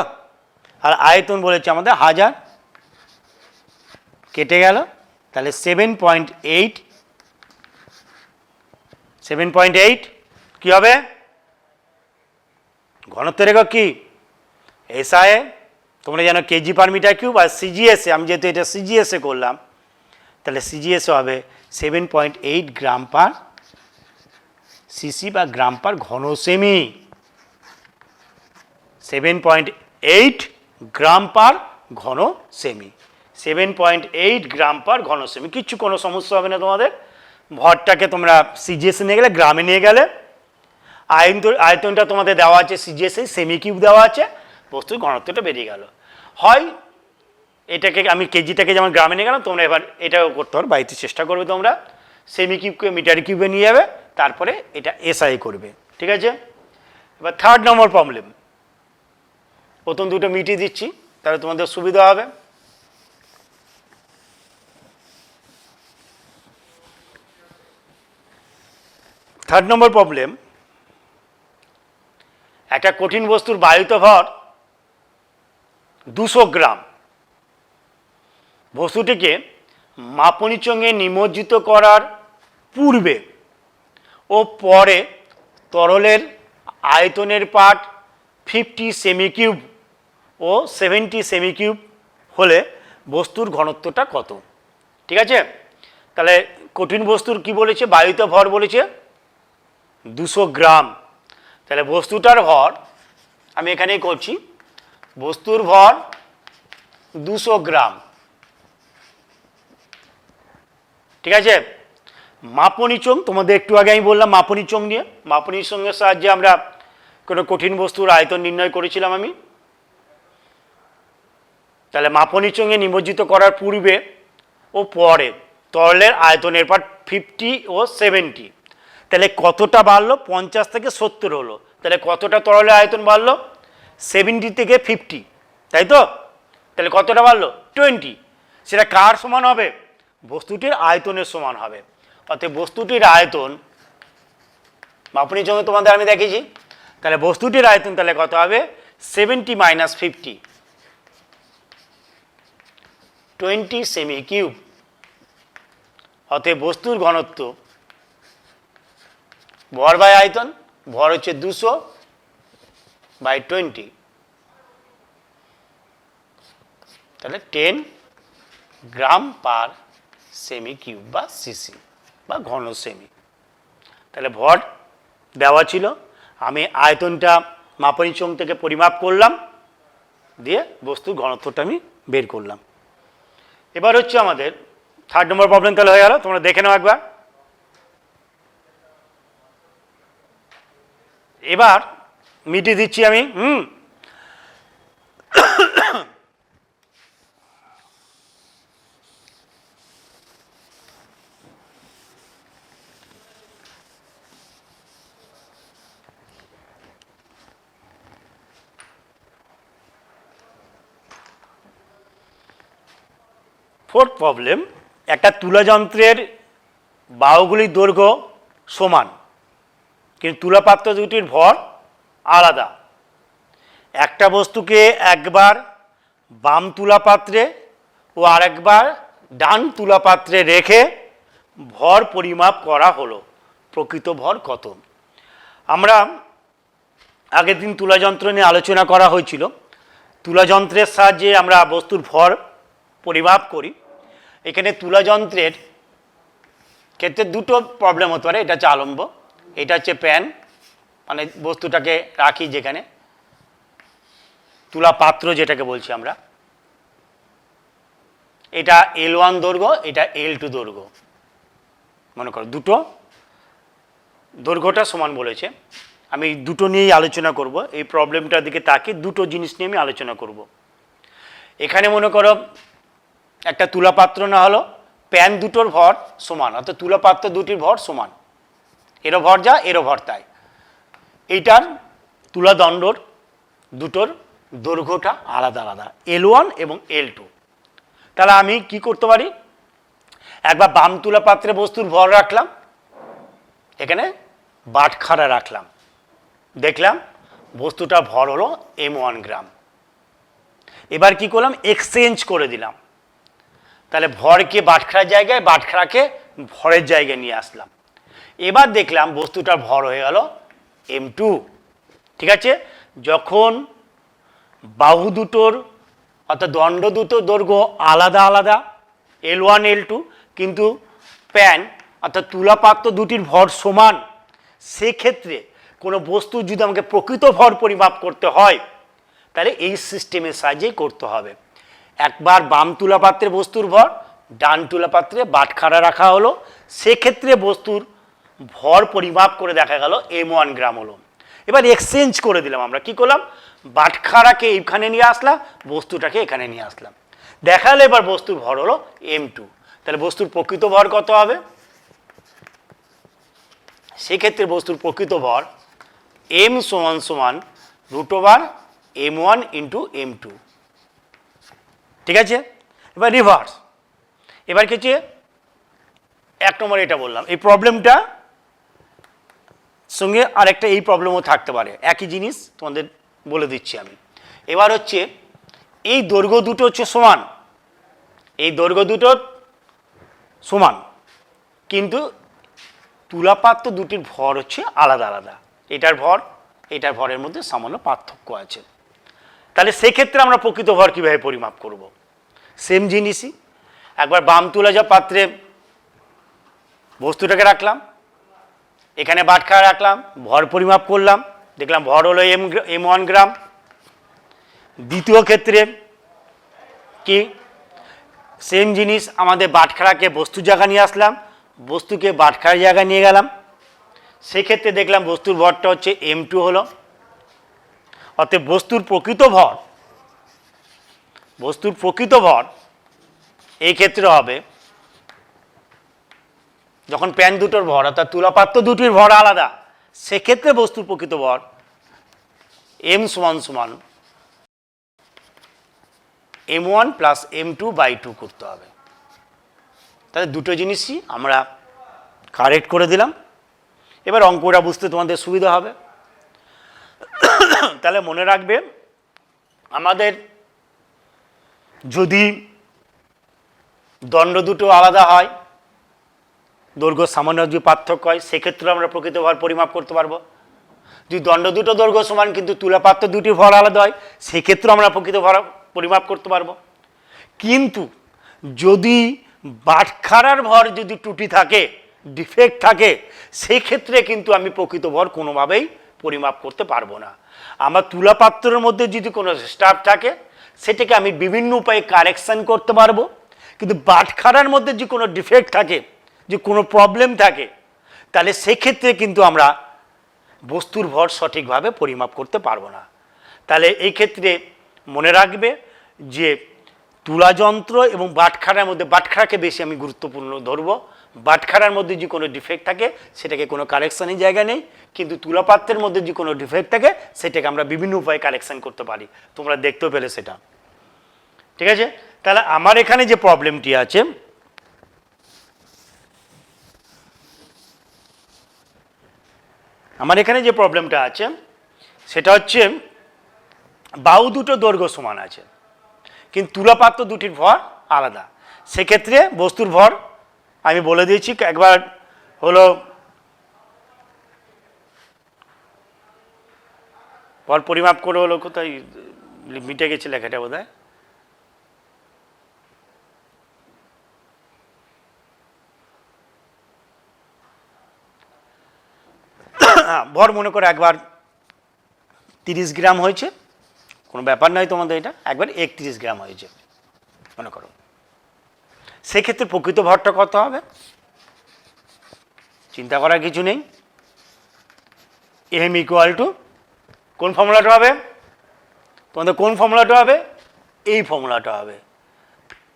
আর আয়তন বলেছে আমাদের 1000, কেটে গেল, তাহলে 7.8 কি হবে, ঘনত্বের একক কি এসআইএ, তোমরা জানো কেজি পার মিটার কিউব, আর সিজিএসএ আমি যেহেতু এটা সিজিএসএ করলাম, তাহলে সিজিএসএ হবে 7.8 গ্রাম পার সিসি বা গ্রাম পার ঘন সেমি, 7.8 গ্রাম পার ঘন সেমি, 7.8 গ্রাম পার ঘন সেমি। কিচ্ছু কোনো সমস্যা হবে না তোমাদের। ভরটাকে তোমরা সিজিএসএ নিয়ে গেলে, গ্রামে নিয়ে গেলে, আয়তনটা তোমাদের দেওয়া আছে সিজিএসএ সেমি কিউব দেওয়া আছে, বস্তুর ঘনত্বটা বেরিয়ে গেল। হয় এটাকে আমি কেজিটাকে যেমন গ্রামে নিয়ে গেলাম, তোমরা এবার এটাও করতে পারো, বাড়িতে চেষ্টা করবে তোমরা সেমি কিউবকে মিটার কিউবে নিয়ে যাবে, তারপরে এটা এসআই করবে, ঠিক আছে। এবার থার্ড নম্বর প্রবলেম, প্রথম দুটো মিটিয়ে দিচ্ছি তাহলে তোমাদের সুবিধা হবে। থার্ড নম্বর প্রবলেম, একটা কঠিন বস্তুর বায়ুত ভর 200 গ্রাম, বস্তুটিকে মাপনী চোঙে নিমজ্জিত করার পূর্বে ও পরে তরলের আয়তনের পাঠ 50 সেমি কিউব ও 70 সেমি কিউব হলে বস্তুর ঘনত্বটা কত। ঠিক আছে, তাহলে কঠিন বস্তুর কি বলেছে, বায়ুতে ভর বলেছে 200 গ্রাম। তাহলে বস্তুটার ভর আমি এখানেই করছি, বস্তুর ভর 200 গ্রাম। ঠিক আছে, মাপনী চোঙ তোমাদের একটু আগে আমি বললাম, মাপনী চোঙ নিয়ে, মাপনী চোঙের সাহায্যে আমরা কোনো কঠিন বস্তুর আয়তন নির্ণয় করেছিলাম আমি। তাহলে মাপনী চোঙে নিমজ্জিত করার পূর্বে ও পরে তরলের আয়তনের পার 50 ও 70। তাহলে কতটা বাড়লো, 50 থেকে 70 হলো, তাহলে কতটা তরলের আয়তন বাড়লো, 70 থেকে 50, তাই তো। তাহলে কতটা বাড়লো, 20। সেটা কার সমান হবে, বস্তুটির আয়তনের সমান হবে। অর্থাৎ বস্তুটির আয়তন, মাপনী চোঙে তোমাদের আমি দেখেছি, তাহলে বস্তুটির আয়তন তাহলে কত হবে, 70 মাইনাস 50, 20 সেমি কিউব। অতএব বস্তুর ঘনত্ব ভর বাই আয়তন, ভর হচ্ছে 200 বাই 20, তাহলে 10 গ্রাম পার সেমি কিউব বা সিসি বা ঘন সেমি। তাহলে ভর দেওয়া ছিল, আমি আয়তনটা মাপনী চোঙ থেকে পরিমাপ করলাম, দিয়ে বস্তুর ঘনত্বটা আমি বের করলাম। এবার হচ্ছে আমাদের 3 নম্বর প্রবলেম তাহলে হয়ে গেল, তোমরা দেখে নাও একবার। এবার মিটিয়ে দিচ্ছি আমি। ফোর্থ প্রবলেম, একটা তুলা যন্ত্রের বাহুগুলির দৈর্ঘ্য সমান, কিন্তু তুলাপাত্র দুটির ভর আলাদা। একটা বস্তুকে একবার বাম তুলাপাত্রে ও আরেকবার ডান তুলাপাত্রে রেখে ভর পরিমাপ করা হলো, প্রকৃত ভর কত। আমরা আগের দিন তুলা যন্ত্র নিয়ে আলোচনা করা হয়েছিল। তুলা যন্ত্রের সাহায্যে আমরা বস্তুর ভর পরিমাপ করি। এখানে তুলা যন্ত্রের ক্ষেত্রে দুটো প্রবলেম হতে পারে, এটা হচ্ছে আলম্ব, এটা হচ্ছে প্যান, মানে বস্তুটাকে রাখি যেখানে, তুলা পাত্র যেটাকে বলছি আমরা। এটা L1 দৈর্ঘ্য, এটা L2 দৈর্ঘ্য, মনে করো দুটো দৈর্ঘ্যটা সমান বলেছে। আমি দুটো নিয়েই আলোচনা করব, এই প্রবলেমটার দিকে তাকে দুটো জিনিস নিয়ে আমি আলোচনা করব। এখানে মনে করো একটা তুলা পাত্র না হলো প্যান দুটোর ভর সমান, অর্থাৎ তুলা পাত্র দুটির ভর সমান, এরও ভর যা এরও ভর তাই। এইটার তুলা দণ্ডর দুটোর দৈর্ঘ্যটা আলাদা আলাদা, L1 এবং L2। তাহলে আমি কি করতে পারি, একবার বাম তুলা পাত্রে বস্তুর ভর রাখলাম, এখানে বাটখারা রাখলাম, দেখলাম বস্তুটার ভর হলো M1 গ্রাম। এবার কি করলাম, এক্সচেঞ্জ করে দিলাম, তাহলে ভরকে বাটখারার জায়গায়, বাটখারাকে ভরের জায়গায় নিয়ে আসলাম। এবার দেখলাম বস্তুটার ভর হয়ে গেল M2। ঠিক আছে, যখন বাহু দুটোর অর্থাৎ দণ্ড দুটোর দৈর্ঘ্য আলাদা আলাদা, L1 L2, কিন্তু প্যান অর্থাৎ তুলাপাত্র দুটির ভর সমান, সেক্ষেত্রে কোনো বস্তু যদি আমাকে প্রকৃত ভর পরিমাপ করতে হয় তাহলে এই সিস্টেমের সাহায্যেই করতে হবে। একবার বাম তুলাপাত্রে বস্তুর ভর, ডান তুলাপাত্রে বাটখারা রাখা হলো, সেক্ষেত্রে বস্তুর ভর পরিমাপ করে দেখা গেল M1 গ্রাম হলো। এবার এক্সচেঞ্জ করে দিলাম, আমরা কি করলাম, বাটখারাকে এইখানে নিয়ে আসলাম, বস্তুটাকে এখানে নিয়ে আসলাম, দেখালে এবার বস্তুর ভর হলো M2। তাহলে বস্তুর প্রকৃত ভর কত হবে, সেক্ষেত্রে বস্তুর প্রকৃত ভর M সমান সমান √M1 ইন্টু M2। ঠিক আছে, এবার রিভার্স। এবার কি হচ্ছে, 1 নম্বর এটা বললাম, এই প্রবলেমটা সঙ্গে আরেকটা এই প্রবলেমও থাকতে পারে, একই জিনিস তোমাদের বলে দিচ্ছি আমি। এবার হচ্ছে এই দৈর্ঘ্য দুটো হচ্ছে সমান, এই দৈর্ঘ্য দুটো সমান, কিন্তু তুলাপাত্র দুটির ভর হচ্ছে আলাদা আলাদা, এটার ভর এটার ভরের মধ্যে সামান্য পার্থক্য আছে। তাহলে সেক্ষেত্রে আমরা প্রকৃত ভর কীভাবে পরিমাপ করব, সেম জিনিসই, একবার বাম তুলা যা পাত্রে বস্তুটাকে রাখলাম, এখানে বাটখারা রাখলাম, ভর পরিমাপ করলাম, দেখলাম ভর হলো M1 গ্রাম। দ্বিতীয় ক্ষেত্রে কি সেম জিনিস, আমাদের বাটখারাকে বস্তুর জায়গা নিয়ে আসলাম, বস্তুকে বাটখারার জায়গায় নিয়ে গেলাম, সেক্ষেত্রে দেখলাম বস্তুর ভরটা হচ্ছে M2 হলো। অতএব বস্তুর প্রকৃত ভর এই ক্ষেত্রে হবে, যখন প্যান দুটোর ভর অর্থাৎ তুলাপাত্র দুটির ভর আলাদা, সেক্ষেত্রে বস্তুর প্রকৃত ভর M সমান M1 প্লাস M2/2 করতে হবে। তাহলে দুটো জিনিসই আমরা কারেক্ট করে দিলাম। এবার অঙ্কটা বুঝতে তোমাদের সুবিধা হবে। তাহলে মনে রাখবে, আমাদের যদি দণ্ড দুটো আলাদা হয়, দৈর্ঘ্য সামান্য যদি পার্থক্য হয়, সেক্ষেত্রে আমরা প্রকৃত ভর পরিমাপ করতে পারবো। যদি দণ্ড দুটো দৈর্ঘ্য সমান কিন্তু তুলাপাত্র দুটির ভর আলাদা হয়, সেক্ষেত্রে আমরা প্রকৃত ভর পরিমাপ করতে পারবো। কিন্তু যদি বাটখারার ভর যদি ত্রুটি থাকে, ডিফেক্ট থাকে, সেই ক্ষেত্রে কিন্তু আমি প্রকৃত ভর কোনোভাবেই পরিমাপ করতে পারবো না। আমার তুলাপাত্রের মধ্যে যদি কোনো স্টাফ থাকে, সেটাকে আমি বিভিন্ন উপায়ে কারেকশন করতে পারবো। কিন্তু বাটখারার মধ্যে যে কোনো ডিফেক্ট থাকে, যে কোনো প্রবলেম থাকে, তাহলে সেক্ষেত্রে কিন্তু আমরা বস্তুর ভর সঠিকভাবে পরিমাপ করতে পারবো না। তাহলে এই ক্ষেত্রে মনে রাখবে যে তুলাযন্ত্র এবং বাটখারার মধ্যে, বাটখারাকে বেশি আমি গুরুত্বপূর্ণ ধরবো। বাটখারার মধ্যে যে কোনো ডিফেক্ট থাকে, সেটাকে কোনো কারেকশনের জায়গা নেই, কিন্তু তুলাপাত্রের মধ্যে যে কোনো ডিফেক্ট থাকে, সেটাকে আমরা বিভিন্ন উপায়ে কারেকশন করতে পারি। তোমরা দেখতেও পেলে সেটা, ঠিক আছে? তাহলে আমার এখানে যে প্রবলেমটি আছে, সেটা হচ্ছে বাহু দুটো দৈর্ঘ্য সমান আছে, কিন্তু তুলাপাত্র দুটির ভর আলাদা। সেক্ষেত্রে বস্তুর ভর আমি বলে দিয়েছি একবার, হলো ভর পরিমাপ করে হলো, কোথায় মিটে গেছে লেখাটা বোধ হয়, ভর মনে করো একবার 30 গ্রাম হয়েছে, কোনো ব্যাপার নয় তোমাদের, এটা একবার 31 গ্রাম হয়েছে মনে করো। সেক্ষেত্রে প্রকৃত ভরটা কত হবে? চিন্তা করার কিছু নেই, M = কোন ফর্মুলাটা হবে তোমাদের? কোন ফর্মুলাটা হবে? এই ফর্মুলাটা হবে।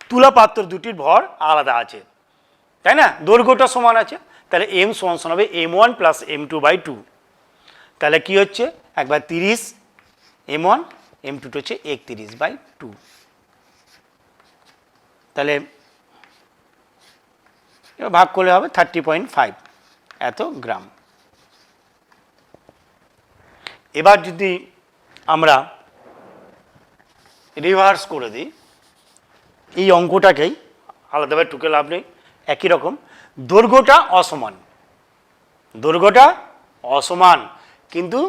তুলাপাত্র দুটির ভর আলাদা আছে, তাই না? দৈর্ঘ্যটা সমান আছে, তাহলে M সমান হবে M1 প্লাস M2/2। তাহলে কি হচ্ছে, একবার 30 M1, M2 হচ্ছে 31/2। তাহলে এবার ভাগ করলে হবে 30.5 এত গ্রাম। এবার যদি আমরা রিভার্স করে দিই এই অঙ্কটাকেই, আলাদাভাবে টুকে লাভ নেই, একই রকম দৈর্ঘ্যটা অসমান, কিন্তু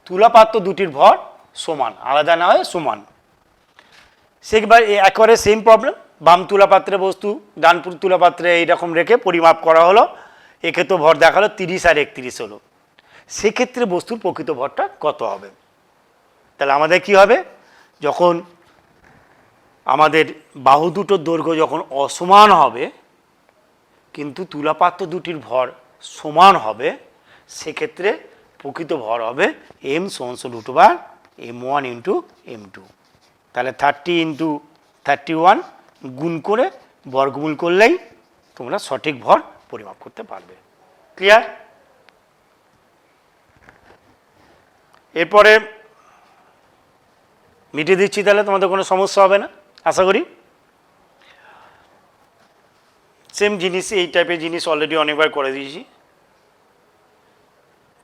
তুলাপাত্র দুটির ভর সমান, আলাদা না হয় সমান। সেবার একেবারে সেম প্রবলেম, বাম তুলাপাত্রে বস্তু, ডান তুলাপাত্রে এইরকম রেখে পরিমাপ করা হলো, এক্ষেত্রে ভর দেখালো 30 আর 31 হলো। সেক্ষেত্রে বস্তুর প্রকৃত ভরটা কত হবে? তাহলে আমাদের কি হবে, যখন আমাদের বাহু দুটোর দৈর্ঘ্য যখন অসমান হবে কিন্তু তুলাপাত্র দুটির ভর সমান হবে, সেক্ষেত্রে প্রকৃত ভর হবে M = M1 × M2। তাহলে 30 × 31 গুণ করে বর্গমূল করলেই তোমরা সঠিক ভর পরিমাপ করতে পারবে। ক্লিয়ার? এরপরে মিটিয়ে দিচ্ছি, তাহলে তোমাদের কোনো সমস্যা হবে না আশা করি। সেম জিনিস, এই টাইপের জিনিস অলরেডি অনেকবার করে দিয়েছি।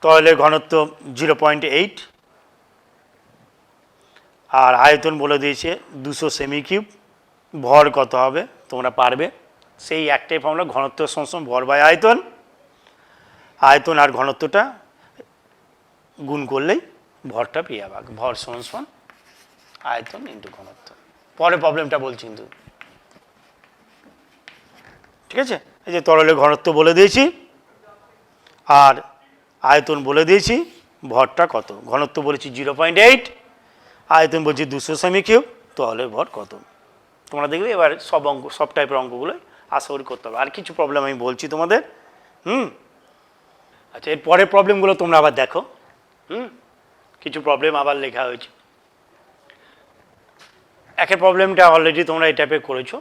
তরলের ঘনত্ব 0.8 আর আয়তন বলে দিয়েছে 200 সেমি কিউব। ভর কত হবে তোমরা পারবে, সেই একটাই ফর্মুলা, ঘনত্ব সমান ভর বাই আয়তন। আয়তন আর ঘনত্বটা গুণ করলেই ভরটা পেয়ে যাবে। ভর সমান আয়তন ইন্টু ঘনত্ব। পরে প্রবলেমটা বলছি কিন্তু। ঠিক আছে, এই যে তরলের ঘনত্ব বলে দিয়েছি আর আয়তন বলে দিয়েছি, ভরটা কত, ঘনত্ব বলেছি 0.8, আয়তন বলছি 200 সেমি কিউব, তরলের ভর কত। তোমরা দেখবে এবার সব টাইপের অঙ্কগুলো আশা করি করতে হবে। আর কিছু প্রবলেম আমি বলছি তোমাদের। আচ্ছা, এর পরের প্রবলেমগুলো তোমরা আবার দেখো। কিছু প্রবলেম আবার লেখা হয়েছে। একের প্রবলেমটা অলরেডি তোমরা এই টাইপের করেছো,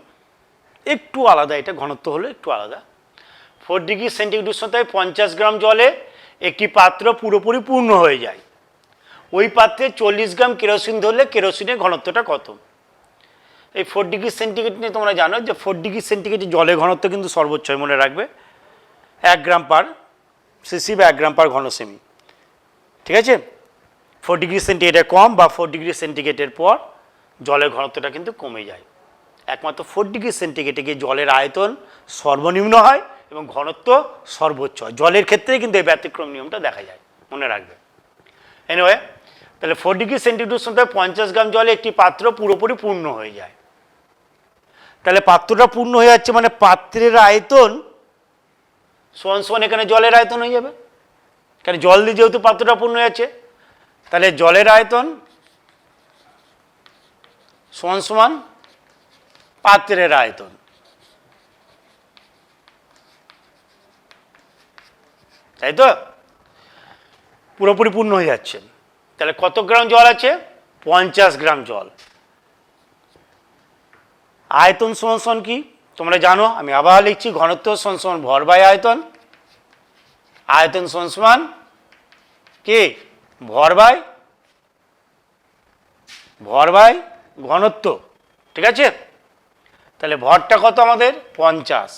একটু আলাদা, এটা ঘনত্ব হলো একটু আলাদা। 4 ডিগ্রি সেন্টিগ্রেড উষ্ণতায় 50 গ্রাম জলে একটি পাত্র পুরোপুরি পূর্ণ হয়ে যায়। ওই পাত্রে 40 গ্রাম কেরোসিন ধরলে কেরোসিনের ঘনত্বটা কত। এই 4 ডিগ্রি সেন্টিগ্রেড নিয়ে তোমরা জানো যে 4 ডিগ্রি সেন্টিগ্রেডে জলের ঘনত্ব কিন্তু সর্বোচ্চ, মনে রাখবে 1 গ্রাম পার সিসি বা 1 গ্রাম পার ঘন সেমি। ঠিক আছে, 4 ডিগ্রি সেন্টিগ্রেডের কম বা 4 ডিগ্রি সেন্টিগ্রেডের পর জলের ঘনত্বটা কিন্তু কমে যায়। একমাত্র 4 ডিগ্রি সেন্টিগ্রেডে গিয়ে জলের আয়তন সর্বনিম্ন হয় এবং ঘনত্ব সর্বোচ্চ হয়। জলের ক্ষেত্রে কিন্তু এই ব্যতিক্রম নিয়মটা দেখা যায়, মনে রাখবে। এনিওয়ে, তাহলে 4 ডিগ্রি সেন্টিগ্রেড উষ্ণতায় 50 গ্রাম জলে একটি পাত্র পুরোপুরি পূর্ণ হয়ে যায়। তাহলে পাত্রটা পূর্ণ হয়ে যাচ্ছে মানে পাত্রের আয়তন সমান সমান এখানে জলের আয়তন হয়ে যাবে, কারণ জল দিয়ে যেহেতু পাত্রটা পূর্ণ হয়ে যাচ্ছে। তাহলে জলের আয়তন সমান সমান পাত্রের আয়তন। তাই তো, পুরোপুরি পূর্ণ হয়ে যাচ্ছে। তাহলে কত গ্রাম জল আছে, 50 গ্রাম জল। আয়তন সমান সমান কি তোমরা জানো, আমি আবার লিখছি, ঘনত্ব সমান সমান ভর বাই আয়তন। আয়তন সমান সমান কি, ভর বাই ঘনত্ব। ঠিক আছে, তাহলে ভরটা কত আমাদের 50,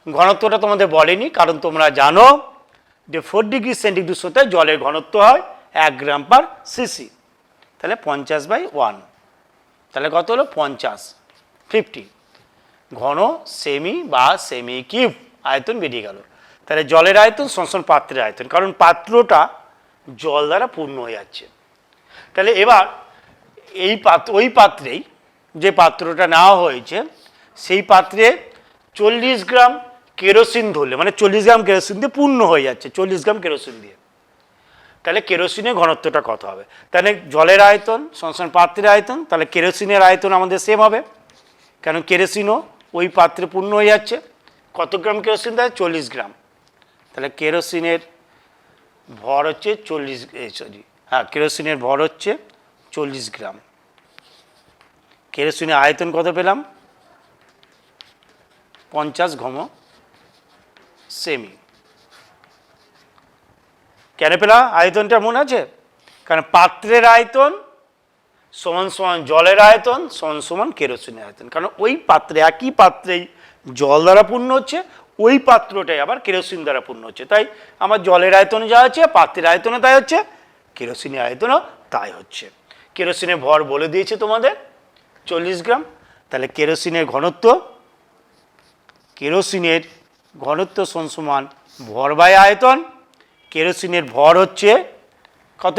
ঘনত্বটা তোমাদের বলেনি, কারণ তোমরা জানো যে 4 ডিগ্রি সেন্টিগ্রেড উষ্ণতায় জলের ঘনত্ব হয় 1 গ্রাম পার সিসি। তাহলে 50/1, তাহলে কত হলো 50, 50 ঘন সেমি বা সেমি কিউব আয়তন বেরিয়ে গেল। তাহলে জলের আয়তন সমান পাত্রের আয়তন, কারণ পাত্রটা জল দ্বারা পূর্ণ হয়ে যাচ্ছে। তাহলে এবার ওই পাত্রেই যে পাত্রটা নেওয়া হয়েছে সেই পাত্রে 40 গ্রাম কেরোসিন ধরলে, মানে 40 গ্রাম কেরোসিন দিয়ে পূর্ণ হয়ে যাচ্ছে, 40 গ্রাম কেরোসিন দিয়ে। তাহলে কেরোসিনের ঘনত্বটা কত হবে, তাহলে জলের আয়তন সমান পাত্রের আয়তন, তাহলে কেরোসিনের আয়তন আমাদের সেম হবে, কারণ কেরোসিনও ওই পাত্রে পূর্ণ হয়ে যাচ্ছে। কত গ্রাম কেরোসিন দেয়, 40 গ্রাম। তাহলে কেরোসিনের ভর হচ্ছে কেরোসিনের ভর হচ্ছে 40 গ্রাম। কেরোসিনের আয়তন কত পেলাম, 50 ঘন সেমি। কেন পেলাম আয়তনটা মনে আছে, কারণ পাত্রের আয়তন সমান সমান জলের আয়তন সমান সমান কেরোসিনের আয়তন, কারণ ওই পাত্রে, একই পাত্রেই জল দ্বারা পূর্ণ হচ্ছে, ওই পাত্রটাই আবার কেরোসিন দ্বারা পূর্ণ হচ্ছে। তাই আমার জলের আয়তনে যা হচ্ছে পাত্রের আয়তনে তাই হচ্ছে, কেরোসিনের আয়তনও তাই হচ্ছে। কেরোসিনের ভর বলে দিয়েছে তোমাদের 40 গ্রাম। তাহলে কেরোসিনের ঘনত্ব সমান সমান ভর বাই আয়তন। কেরোসিনের ভর হচ্ছে কত,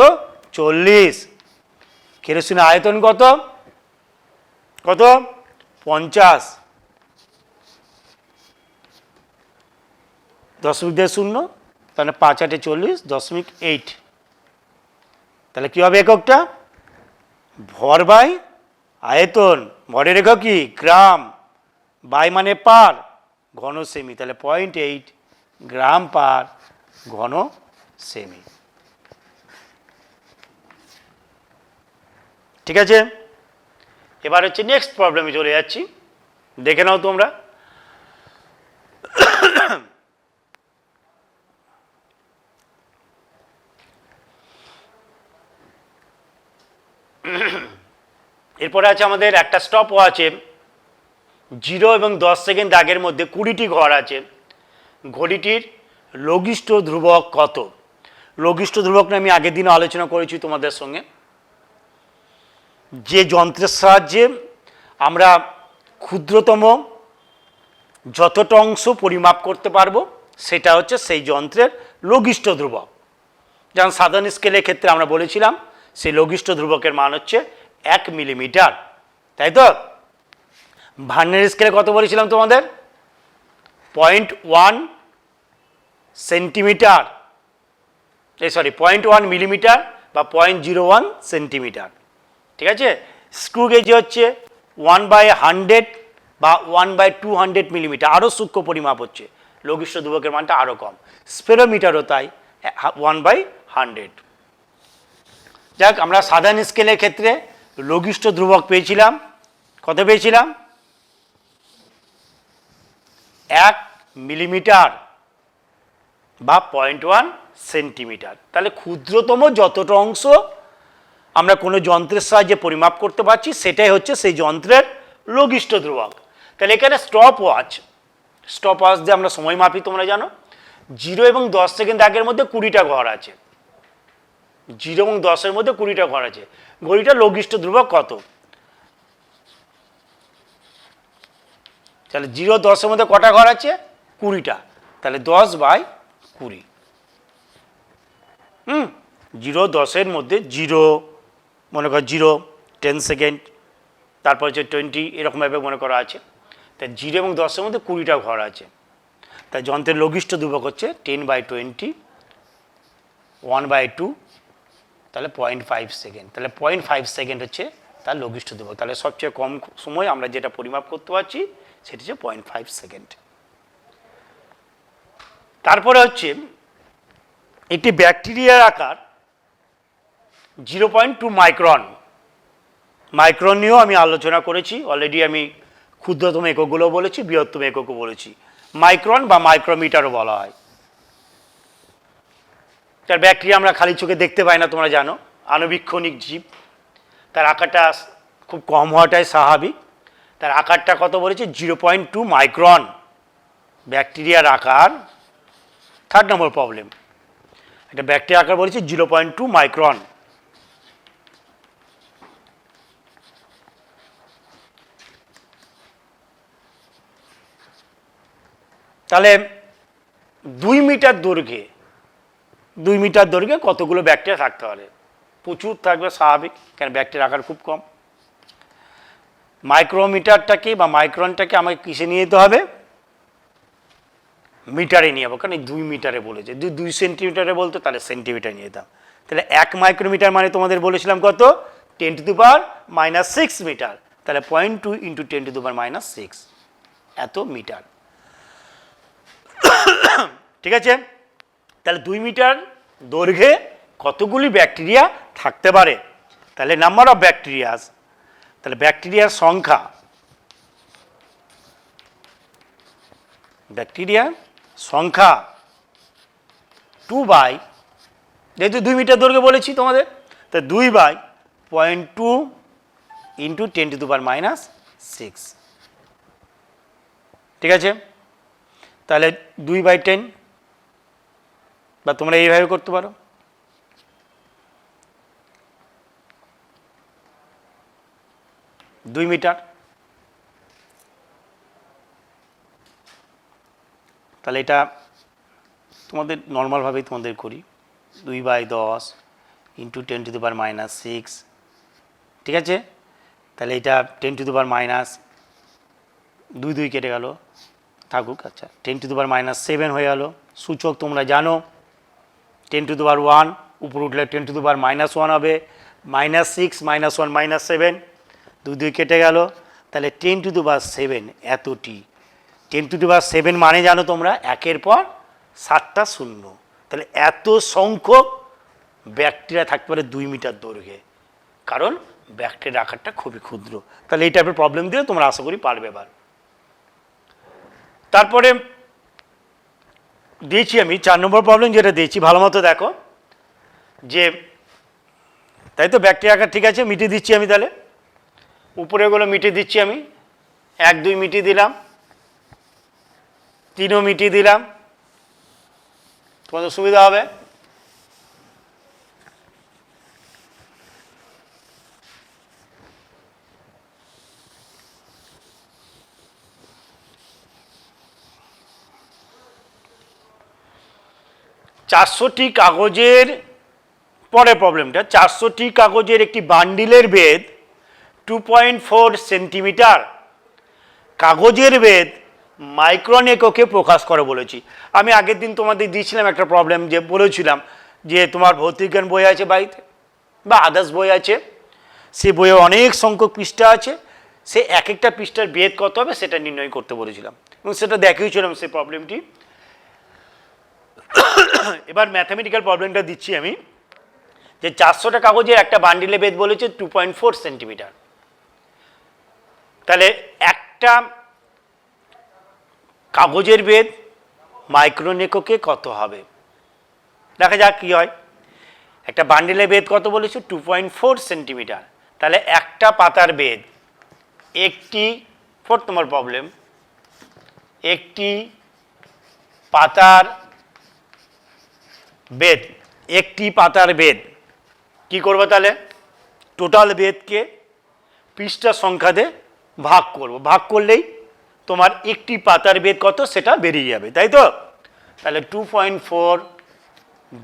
40, কেরোসিনের আয়তন কত 50, 0.0, তাহলে 5 8 40, 0.8। তাহলে কি হবে এককটা, ভর বাই আয়তন। ভরের একক কি, গ্রাম, বাই মানে পার, ঘন সেমি, তাহলে 0.8 গ্রাম পার ঘন সেমি। ঠিক আছে, এবার হচ্ছে নেক্সট প্রবলেমে চলে যাচ্ছি, দেখে নাও তোমরা। এরপরে আছে আমাদের একটা স্টপ আছে, 0 এবং 10 সেকেন্ড দাগের মধ্যে 20টি ঘর আছে। ঘড়িটির লঘিষ্ঠ ধ্রুবক কত। লঘিষ্ঠ ধ্রুবক নিয়ে আমি আগের দিনে আলোচনা করেছি তোমাদের সঙ্গে। যে যন্ত্রের সাহায্যে আমরা ক্ষুদ্রতম যতটা অংশ পরিমাপ করতে পারবো সেটা হচ্ছে সেই যন্ত্রের লঘিষ্ঠ ধ্রুবক। যেমন সাধারণ স্কেলের ক্ষেত্রে আমরা বলেছিলাম সেই লঘিষ্ঠ ধ্রুবকের মান হচ্ছে 1 মিলিমিটার, তাই তো। ভার্নিয়ার স্কেলে কত বলেছিলাম তোমাদের, 0.1 সেন্টিমিটার, 0.1 মিলিমিটার বা 0.01 সেন্টিমিটার। ঠিক আছে, স্ক্রু গেজ হচ্ছে 1/100 বা 1/200 মিলিমিটার, আরও সূক্ষ্ম পরিমাপ হচ্ছে, লঘিষ্ঠ ধ্রুবকের মানটা আরও কম। স্পেরোমিটারও তাই, 1/100। যাক, আমরা সাধারণ স্কেলের ক্ষেত্রে লঘিষ্ঠ ধ্রুবক পেয়েছিলাম, কত পেয়েছিলাম? 1 মিলিমিটার বা 0.1 সেন্টিমিটার। তাহলে ক্ষুদ্রতম যতটা অংশ আমরা কোনো যন্ত্রের সাহায্যে পরিমাপ করতে পারছি সেটাই হচ্ছে সেই যন্ত্রের লঘিষ্ঠ ধ্রুবক। তাহলে এখানে স্টপ ওয়াচ দিয়ে আমরা সময় মাপি, তোমরা জানো 0 এবং 10 সেকেন্ড আগের মধ্যে 20টা ঘর আছে, 0 এবং 10-এর মধ্যে 20টা ঘর আছে। ঘড়িটা লঘিষ্ঠ ধ্রুবক কত? তাহলে 0-10-এর মধ্যে কটা ঘর আছে? 20টা। তাহলে 10/20। 0-10-এর মধ্যে 0, মনে করো 0, 10 সেকেন্ড, তারপর হচ্ছে 20, এরকমভাবে মনে করা আছে। তাই 0 এবং 10-এর মধ্যে 20টা ঘর আছে। তাই যন্ত্রের লঘিষ্ঠ ধ্রুবক হচ্ছে 10/20, 1/2, তাহলে 0.5 সেকেন্ড। তাহলে 0.5 সেকেন্ড হচ্ছে তার লঘিষ্ঠ ধ্রুবক। তাহলে সবচেয়ে কম সময় আমরা যেটা পরিমাপ করতে পারছি সেটা হচ্ছে 0.5 সেকেন্ড। তারপরে হচ্ছে একটি ব্যাকটেরিয়ার আকার 0.2 মাইক্রন। মাইক্রন নিয়েও আমি আলোচনা করেছি অলরেডি, আমি ক্ষুদ্রতম এককগুলো বলেছি, বৃহত্তম এককও বলেছি। মাইক্রন বা মাইক্রোমিটারও বলা হয়। তার ব্যাকটেরিয়া আমরা খালি চোখে দেখতে পাই না, তোমরা জানো, আণুবীক্ষণিক জীব, তার আকারটা খুব কম হওয়াটাই স্বাভাবিক। তার আকারটা কত বলেছে? 0.2 মাইক্রন। ব্যাকটেরিয়ার আকার, 3rd নম্বর প্রবলেম, এটা ব্যাকটেরিয়ার আকার বলেছে 0.2 মাইক্রন। তাহলে 2 মিটার দৈর্ঘ্যে কতগুলো ব্যাকটেরিয়া থাকতে পারে? প্রচুর থাকবে, স্বাভাবিক, কারণ ব্যাকটেরিয়ার আকার খুব কম। মাইক্রোমিটারটাকে বা মাইক্রনটাকে আমাকে কিসে নিয়ে যেতে হবে? মিটারে নিয়ে যাবো, কারণ 2 মিটারে বলেছে। যদি 2 সেন্টিমিটারে বলতো তাহলে সেন্টিমিটার নিয়ে যেতাম। তাহলে 1 মাইক্রোমিটার মানে তোমাদের বলেছিলাম কত? 10⁻⁻6 মিটার। তাহলে 0.2 × 10⁻⁻6 এত মিটার। ঠিক আছে, তাহলে 2 মিটার দৈর্ঘ্যে কতগুলি ব্যাকটেরিয়া থাকতে পারে? তাহলে নাম্বার অফ ব্যাকটেরিয়াস, তাহলে ব্যাকটেরিয়ার সংখ্যা, যেহেতু 2 মিটার দৈর্ঘ্যে বলেছি তোমাদের, তা 2/0.2 × 10⁻⁻6। ঠিক আছে, তাহলে 2/10, বা তোমরা এইভাবে করতে পারো, দুই মিটার। তাহলে এটা তোমাদের নর্মালভাবেই তোমাদের করি, 2/10 × 10⁻⁻6। ঠিক আছে, তাহলে এটা 10⁻2 কেটে গেল, থাকুক। আচ্ছা, 10⁻7 হয়ে গেল। সূচক তোমরা জানো, 10⁻1 উপরে উঠলে 10⁻1 হবে, -6 -1 -7, 2 কেটে গেল। তাহলে 10⁻7 এতটি। 10⁻7 মানে জানো তোমরা, 1-এর পর 7টা শূন্য। তাহলে এত সংখ্যক ব্যাকটেরিয়া থাকতে পারে 2 মিটার দৈর্ঘ্যে, কারণ ব্যাকটেরিয়ার আকারটা খুবই ক্ষুদ্র। তাহলে এই টাইপের প্রবলেম দিলে তোমরা আশা করি পারবে। এবার তারপরে দিয়েছি আমি 4 নম্বর প্রবলেম, যেটা দিয়েছি ভালো মতো দেখো, যে তাই তো ব্যাকটেরিয়া আকার ঠিক আছে, মিটিয়ে দিচ্ছি আমি। তাহলে উপরেগুলো মিটিয়ে দিচ্ছি আমি, 1, 2 মিটিয়ে দিলাম, 3ও মিটিয়ে দিলাম, তোমাদের সুবিধা হবে। চারশোটি কাগজের পরে প্রবলেমটা, 400টি কাগজের একটি বান্ডিলের বেদ 2.4 সেন্টিমিটার। কাগজের বেদ মাইক্রন এককে প্রকাশ করে বলেছি। আমি আগের দিন তোমাদের দিয়েছিলাম একটা প্রবলেম, যে বলেছিলাম যে তোমার ভৌতিক জ্ঞান বই আছে বাড়িতে বা আদার্স বই আছে, সে বইয়ে অনেক সংখ্যক পৃষ্ঠা আছে, সে এক একটা পৃষ্ঠার বেদ কত হবে সেটা নির্ণয় করতে বলেছিলাম এবং সেটা দেখিয়েছিলাম সেই প্রবলেমটি। এবার ম্যাথামেটিক্যাল প্রবলেমটা দিচ্ছি আমি, যে 400টা কাগজের একটা বান্ডিলে বেদ বলেছে 2.4 সেন্টিমিটার। তাহলে একটা কাগজের বেদ মাইক্রন এককে কত হবে, দেখা যাক কি হয়। একটা বান্ডিলের বেদ কত বলেছে 2.4 সেন্টিমিটার, তাহলে একটা পাতার বেদ, একটি 4 নম্বর প্রবলেম, একটি পাতার বেদ, একটি পাতার বেদ কি করবো, তাহলে টোটাল বেদকে পৃষ্ঠা সংখ্যা দিয়ে ভাগ করব, ভাগ করলেই তোমার একটি পাতার বেদ কত সেটা বেরিয়ে যাবে, তাই তো। তাহলে 2.4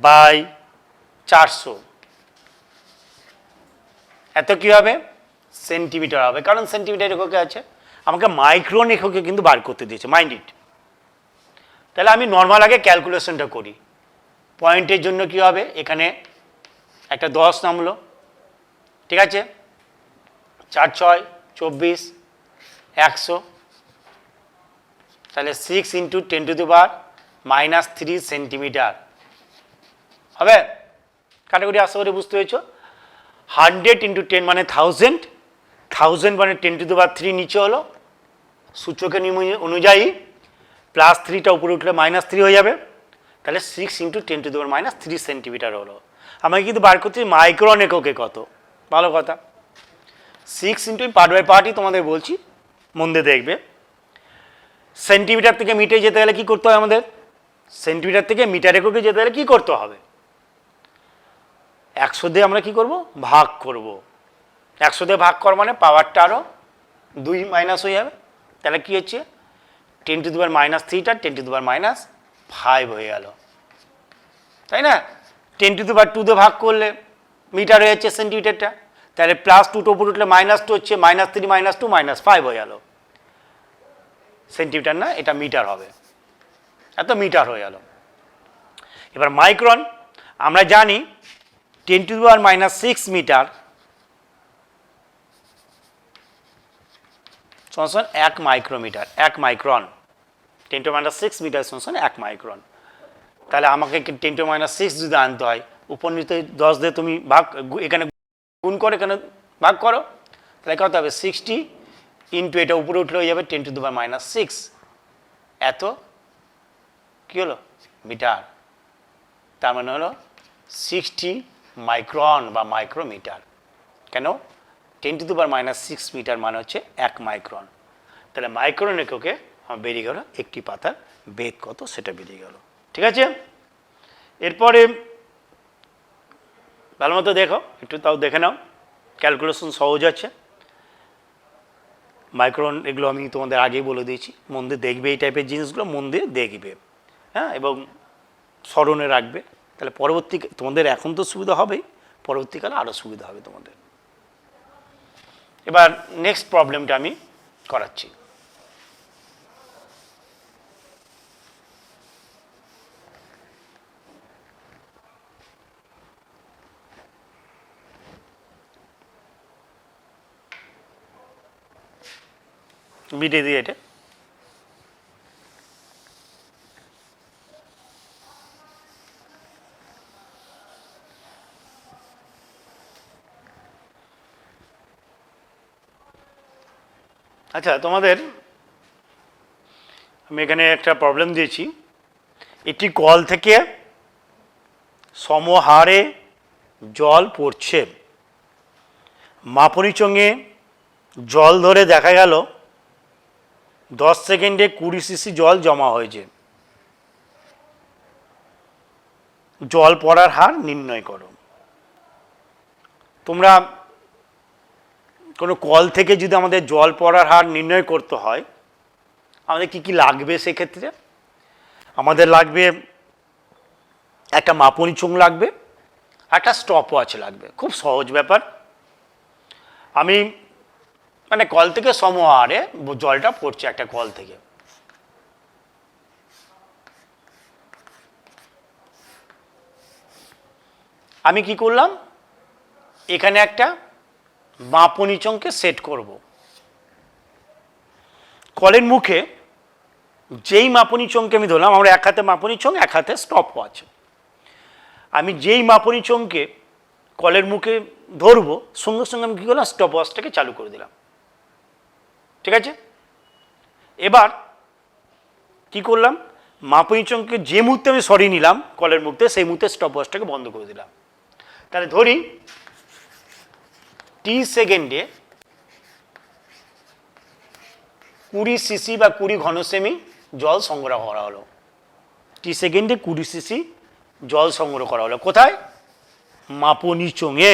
বাই 400 এত কি হবে, সেন্টিমিটার হবে, কারণ সেন্টিমিটার এককে আছে। আমাকে মাইক্রন এককে কিন্তু বার করতে দিয়েছে, মাইন্ড ইট। তাহলে আমি নর্মাল আগে ক্যালকুলেশনটা করি। পয়েন্টের জন্য কি হবে, এখানে একটা 10 নামলো, ঠিক আছে, 4 6 24 100, তাহলে 6 ইন্টু 10⁻³ সেন্টিমিটার হবে। কাটাকুটি আশা করে বুঝতে পেরেছ। 100 ইন্টু 10 মানে 1000, 1000 মানে 10⁻³ নিচে হলো, সূচকের নিয়ম অনুযায়ী প্লাস 3টা উপরে উঠলে -3 হয়ে যাবে, তাহলে 6 ইন্টু 10⁻³ সেন্টিমিটার হলো। আমাকে কিন্তু বার করতে মাইক্রন এককে কত, ভালো কথা। 6 ইন্টু পার্ট বাই পার্টই তোমাদের বলছি, মন দিয়ে দেখবে। সেন্টিমিটার থেকে মিটারে যেতে গেলে কি করতে হয় আমাদের, সেন্টিমিটার থেকে মিটার এককে যেতে গেলে কি করতে হবে, 100 দিয়ে আমরা কি করব, ভাগ করব। 100 দিয়ে ভাগ কর মানে পাওয়ারটা আরও 2 মাইনাস হয়ে যাবে, তাহলে কি হচ্ছে 10⁻³ 10⁻5 হয়ে গেল, তাই না। 10⁻² দিয়ে ভাগ করলে মিটার হয়ে যাচ্ছে সেন্টিমিটারটা, তাহলে +2টা উপরে উঠলে -2 হচ্ছে, -3 -2 -5 হয়ে গেল সেন্টিমিটার, না এটা মিটার হবে, এত মিটার হয়ে গেল। এবার মাইক্রন আমরা জানি 10⁻6 মিটার সমান 1 মাইক্রোমিটার, 1 মাইক্রন, 10⁻6 মিটার সমান 1 মাইক্রন। তাহলে আমাকে 10⁻6 যদি আনতে হয়, উপর নিতে 10 দিয়ে তুমি ভাগ, এখানে গুণ করো, এখানে ভাগ করো, তাহলে কত হবে 60 ইন্টু এটা উপরে উঠলে হয়ে যাবে 10⁻6, এত কি হলো মিটার, তার মানে হলো 60 মাইক্রন বা মাইক্রোমিটার। কেন, 10⁻6 মিটার মানে হচ্ছে 1 মাইক্রন। তাহলে মাইক্রন এককে আমার বেরিয়ে গেল একটি পাতার বেদ কত সেটা বেরিয়ে গেল, ঠিক আছে। এরপরে ভালো মতো দেখো, একটু তাও দেখে নাও, ক্যালকুলেশন সহজ আছে। মাইক্রন এগুলো আমি তোমাদের আগেই বলে দিয়েছি, মন দিয়ে দেখবে, এই টাইপের জিনিসগুলো মন দিয়ে দেখবে, হ্যাঁ, এবং স্মরণে রাখবে, তাহলে পরবর্তী তোমাদের এখন তো সুবিধা হবেই, পরবর্তীকালে আরও সুবিধা হবে তোমাদের। এবার নেক্সট প্রবলেমটা আমি করাচ্ছি। মিটিয়ে দিয়ে এটা আচ্ছা, তোমাদের আমি এখানে একটা প্রবলেম দিয়েছি। একটি কল থেকে সমহারে জল পড়ছে, মাপনী চোঙে জল ধরে দেখা গেল 10 সেকেন্ডে 20 সিসি জল জমা হয়েছে, জল পড়ার হার নির্ণয় করো। তোমরা কোনো কল থেকে যদি আমাদের জল পড়ার হার নির্ণয় করতে হয়, আমাদের কি কি লাগবে সেক্ষেত্রে, আমাদের লাগবে একটা মাপনী চোঙ লাগবে, একটা স্টপ ওয়াচ লাগবে। খুব সহজ ব্যাপার। আমি মানে কল থেকে সমহারে জলটা পড়ছে একটা কল থেকে, আমি কি করলাম, এখানে একটা মাপনী চোঙকে সেট করব। কলের মুখে যেই মাপনী চোঙকে আমি ধরলাম, আমরা এক হাতে মাপনী চোঙ, এক হাতে স্টপ ওয়াচ, আমি যেই মাপনী চোঙকে কলের মুখে ধরবো সঙ্গে সঙ্গে আমি কী করলাম, স্টপ ওয়াচটাকে চালু করে দিলাম। ঠিক আছে, এবার কি করলাম, মাপনী চোঙকে যে মুহূর্তে আমি সরিয়ে নিলাম কলের মুখতে, সেই মুহূর্তে স্টপ ওয়াচটাকে বন্ধ করে দিলাম। তাহলে ধরি টি সেকেন্ডে 20 সিসি বা 20 ঘনসেমি জল সংগ্রহ করা হলো। টি সেকেন্ডে 20 সিসি জল সংগ্রহ করা হলো কোথায়, মাপনী চোঙে।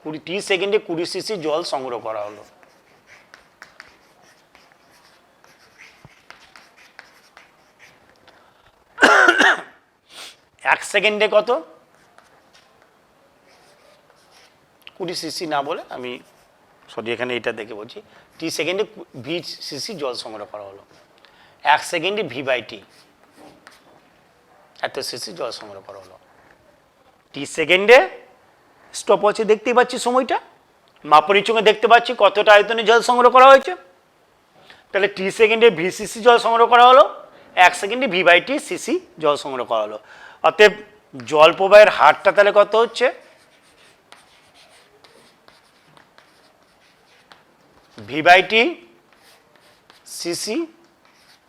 20 সেকেন্ডে 20 সিসি জল সংগ্রহ করা হলো। এক সেকেন্ডে কত, 20 সিসি না বলে আমি সরি এখানে এটা দেখে বলছি, টি সেকেন্ডে 20 সিসি জল সংগ্রহ করা হলো। এক সেকেন্ডে ভি বাই টি, এত সিসি জল সংগ্রহ করা হলো। টি সেকেন্ডে স্টপ ওয়াচে দেখতেই পাচ্ছি সময়টা, মাপনী চোঙে দেখতে পাচ্ছি কতটা আয়তনে জল সংগ্রহ করা হয়েছে। তাহলে টি সেকেন্ডে ভি সিসি জল সংগ্রহ করা হলো, এক সেকেন্ডে ভি বাই টি সিসি জল সংগ্রহ করা হলো। অতএব জল প্রবাহের হারটা তাহলে কত হচ্ছে, V by T cc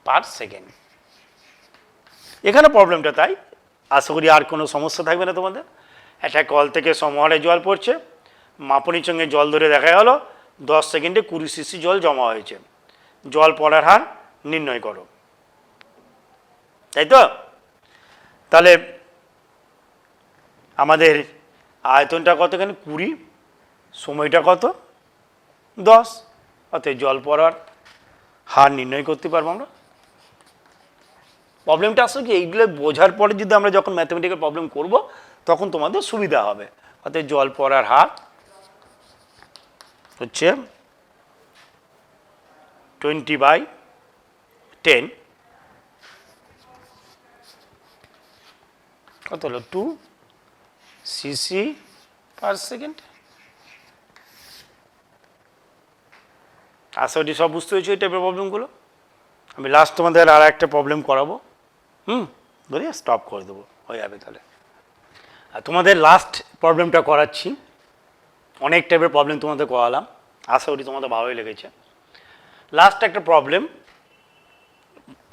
per second. এখানে প্রবলেমটা তাই, আশা করি আর কোনো সমস্যা থাকবে না তোমাদের। একটা কল থেকে সমহারে জল পড়ছে, মাপনী চোঙে জল ধরে দেখা গেল 10 সেকেন্ডে 20 সিসি জল জমা হয়েছে, জল পড়ার হার নির্ণয় করো, তাই তো। তাহলে আমাদের আয়তনটা কত, এখানে 20, সময়টা কত 10, অতএব জল পড়ার হার নির্ণয় করতে পারবো আমরা। প্রবলেমটা আসলে কি, এইগুলো বোঝার পরে যদি আমরা যখন ম্যাথমেটিক্যাল প্রবলেম করব তখন তোমাদের সুবিধা হবে। অতএব জল পড়ার হার হচ্ছে 20/10, কত হলো 2 সিসি পার সেকেন্ড। আশা করি সব বুঝতে হয়েছে এই টাইপের প্রবলেমগুলো। আমি লাস্ট তোমাদের আর একটা প্রবলেম করাবো, ধরে স্টপ করে দেবো, হয়ে যাবে তাহলে। আর তোমাদের লাস্ট প্রবলেমটা করাচ্ছি, অনেক টাইপের প্রবলেম তোমাদের করালাম, আশা করি তোমাদের ভালোই লেগেছে। লাস্ট একটা প্রবলেম,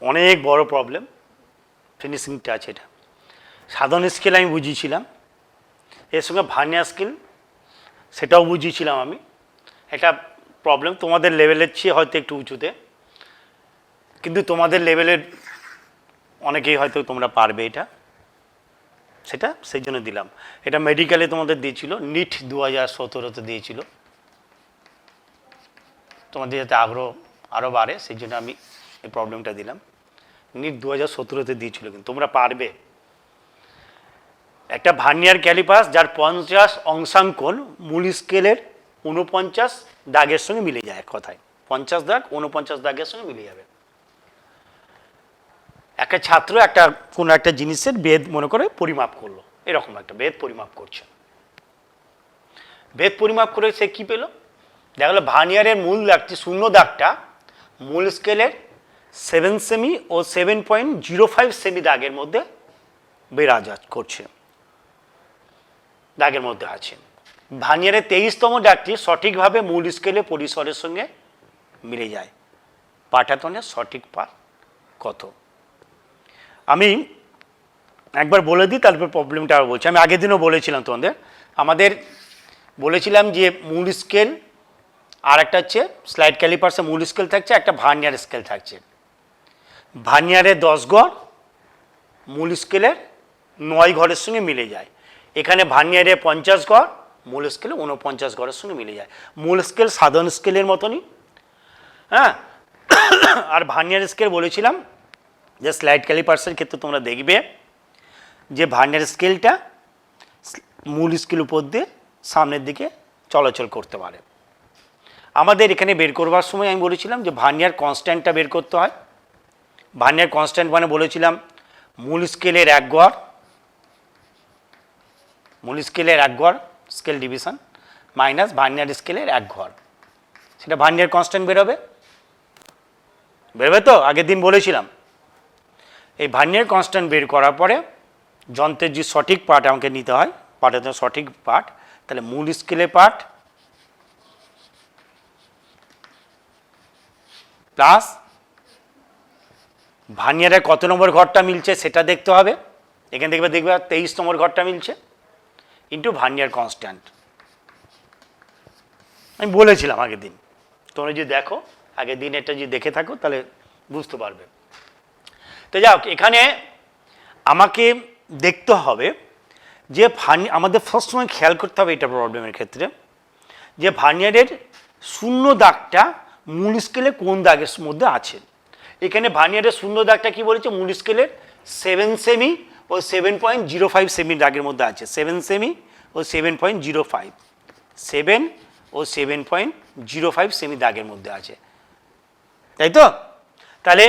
অনেক বড় প্রবলেম, ফিনিশিং টাচ এটা। সাধারণ স্কেল আমি বুঝিয়েছিলাম, এর সঙ্গে ভার্নিয়ার স্কেল সেটাও বুঝিয়েছিলাম আমি। এটা প্রবলেম তোমাদের লেভেলের চেয়ে হয়তো একটু উঁচুতে, কিন্তু তোমাদের লেভেলের অনেকেই হয়তো তোমরা পারবে এটা, সেটা সেই জন্য দিলাম। এটা মেডিকেলে তোমাদের দিয়েছিল, নিট 2017-তে দিয়েছিল, তোমাদের যাতে আগ্রহ আরও বাড়ে সেই জন্য আমি এই প্রবলেমটা দিলাম। নিট 2017-তে দিয়েছিল, কিন্তু তোমরা পারবে। একটা ভার্নিয়ার ক্যালিপাস যার 50 অংশাঙ্কন মূল স্কেলের 49 দাগের সঙ্গে মিলে যায়, এক কথায় 50 দাগ 49 দাগের সঙ্গে মিলে যাবে। একটা ছাত্র একটা কোনো একটা জিনিসের বেদ মনে করে পরিমাপ করলো, এরকম একটা বেদ পরিমাপ করছে। বেদ পরিমাপ করে সে কি পেল, দেখা গেলো ভার্নিয়ারের মূল দাগটি, শূন্য দাগটা মূল স্কেলের 7 সেমি ও 7.05 সেমি দাগের মধ্যে বিরাজ করছে, দাগের মধ্যে আছে। ভার্নিয়ারের 23তম দাগটি সঠিকভাবে মূল স্কেলে পরিসরের সঙ্গে মিলে যায়, পাঠাতনের সঠিক পাঠ কত। আমি একবার বলে দিই, তারপর প্রবলেমটা আবার বলছি। আমি আগের দিনও বলেছিলাম তোমাদের, আমাদের বলেছিলাম যে মূল স্কেল আর একটা হচ্ছে স্লাইড ক্যালিপার্সে মূল স্কেল থাকছে, একটা ভার্নিয়ার স্কেল থাকছে। ভার্নিয়ারের 10 ঘর মূল স্কেলের 9 ঘরের সঙ্গে মিলে যায়। এখানে ভার্নিয়ারে 50 ঘর, মূল স্কেলে 49 ঘরের সঙ্গে মিলে যায়। মূল স্কেল সাধারণ স্কেলের মতনই, হ্যাঁ। আর ভার্নিয়ার স্কেল বলেছিলাম যে স্লাইড ক্যালিপার্সের ক্ষেত্রে তোমরা দেখবে যে ভার্নিয়ার স্কেলটা মূল স্কেল উপর দিয়ে সামনের দিকে চলাচল করতে পারে। আমাদের এখানে বের করবার সময় আমি বলেছিলাম যে ভার্নিয়ার কনস্ট্যান্টটা বের করতে হয়। ভার্নিয়ার কনস্ট্যান্ট মানে বলেছিলাম মূল স্কেলের 1 ঘর মূল স্কেলের 1 ঘর স্কেল ডিভিশন মাইনাস ভার্নিয়ার স্কেলের 1 ঘর, সেটা ভার্নিয়ার কনস্ট্যান্ট বেরোবে তো আগের দিন বলেছিলাম। এই ভার্নিয়ার কনস্ট্যান্ট বের করার পরে যন্ত্রের যে সঠিক পার্ট আমাকে নিতে হয়, পার্টের সঠিক পার্ট, তাহলে মূল স্কেলের পার্ট প্লাস ভার্নিয়ারের কত নম্বর ঘরটা মিলছে সেটা দেখতে হবে, এখানে দেখবে 23 নম্বর ঘরটা মিলছে, ইন্টু ভার্নিয়ার কনস্ট্যান্ট। আমি বলেছিলাম আগের দিন, তোমরা যদি দেখো আগের দিন এটা যদি দেখে থাকো তাহলে বুঝতে পারবে। তো যাই হোক, এখানে আমাকে দেখতে হবে যে আমাদের ফার্স্ট সময় খেয়াল করতে হবে এটা প্রবলেমের ক্ষেত্রে, যে ভার্নিয়ারের শূন্য দাগটা মূল স্কেলে কোন দাগের মধ্যে আছে। এখানে ভার্নিয়ারের শূন্য দাগটা কি বলেছে, মূল স্কেলের 7 সেমি ও 7.05 সেমি দাগের মধ্যে আছে, 7 সেমি ও 7.05, 7 ও 7.05 সেমি দাগের মধ্যে আছে, তাই তো? তাহলে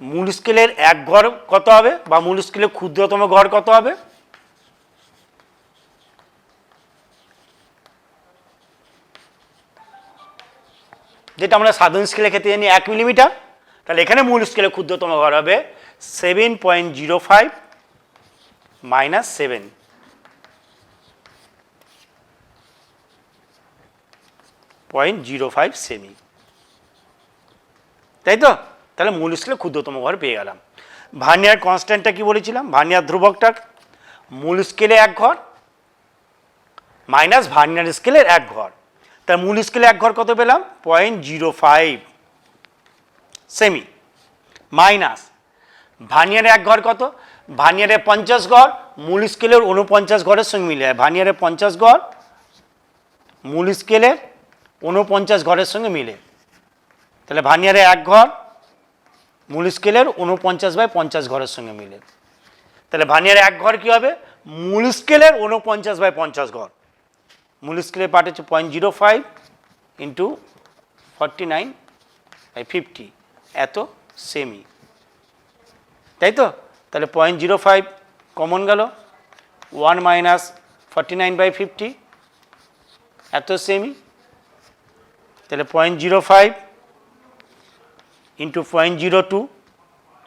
মূল স্কেলের 1 ঘর কত হবে, বা মূল স্কেলের ক্ষুদ্রতম ঘর কত হবে? যেটা আমরা সাধারণ স্কেলের ক্ষেত্রে জানি 1 মিলিমিটার, তাহলে এখানে মূল স্কেলের ক্ষুদ্রতম ঘর হবে 7.05 মাইনাস 7.05 সেমি, তাই তো? তাহলে মূল স্কেলের ক্ষুদ্রতম ঘর পেয়ে গেলাম। ভার্নিয়ার কনস্ট্যান্টটা কি বলেছিলাম, ভার্নিয়ার ধ্রুবকটা মূল স্কেলে 1 ঘর মাইনাস ভার্নিয়ার স্কেলের 1 ঘর, তার মূল স্কেলে 1 ঘর কত পেলাম 0.05 সেমি, মাইনাস ভার্নিয়ারে 1 ঘর কত, ভার্নিয়ারে 50 ঘর মূল স্কেলের 49 ঘরের সঙ্গে মিলে যায়, ভার্নিয়ারে 50 ঘর মূল স্কেলের 49 ঘরের সঙ্গে মিলে, তাহলে ভার্নিয়ারে 1 ঘর মূল স্কেলের 49/50 ঘরের সঙ্গে মিলে, তাহলে ভার্নিয়ারে 1 ঘর কি হবে, মূল স্কেলের 49/50 ঘর, মূল স্কেলের পার্ট হচ্ছে 0.05 ইন্টু 49/50 এত সেমি, তাই তো? তাহলে 0.05 কমন গেল, 1 মাইনাস 49/50 এত সেমি, তাহলে 0.05 ইন্টু 0.02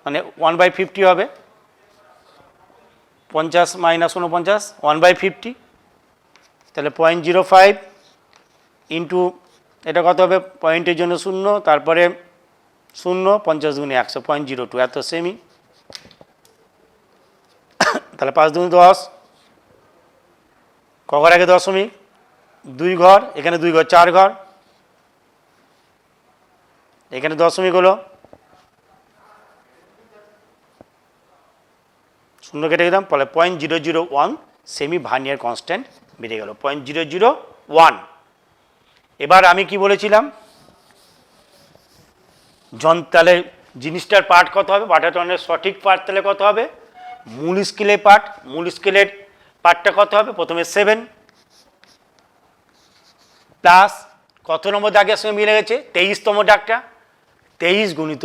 মানে 1/50 হবে, 50 মাইনাস 49 1/50, তাহলে 0.05 ইন্টু এটা কত হবে, পয়েন্টের জন্য 0, তারপরে 0, 50 গুণে 100, 0.02 এত সেমি, তাহলে 5 দুগুণে 10, ক ঘর আগে দশমিক, 2 ঘর, এখানে 2 ঘর 4 ঘর, এখানে দশমিক হলো 0 কেটে দিলাম, ফলে 0.001 সেমি ভার্নিয়ার কনস্ট্যান্ট বেড়ে গেল 0.001। এবার আমি কি বলেছিলাম, তাহলে জিনিসটার পার্ট কত হবে, বাটাটনের সঠিক পার্ট তাহলে কত হবে, মূল স্কেলের পার্ট, মূল স্কেলের পার্টটা কত হবে, প্রথমে 7 প্লাস কত নম্বর দাগের সঙ্গে মিলে গেছে 23তম দাগটা, 23 গুণিত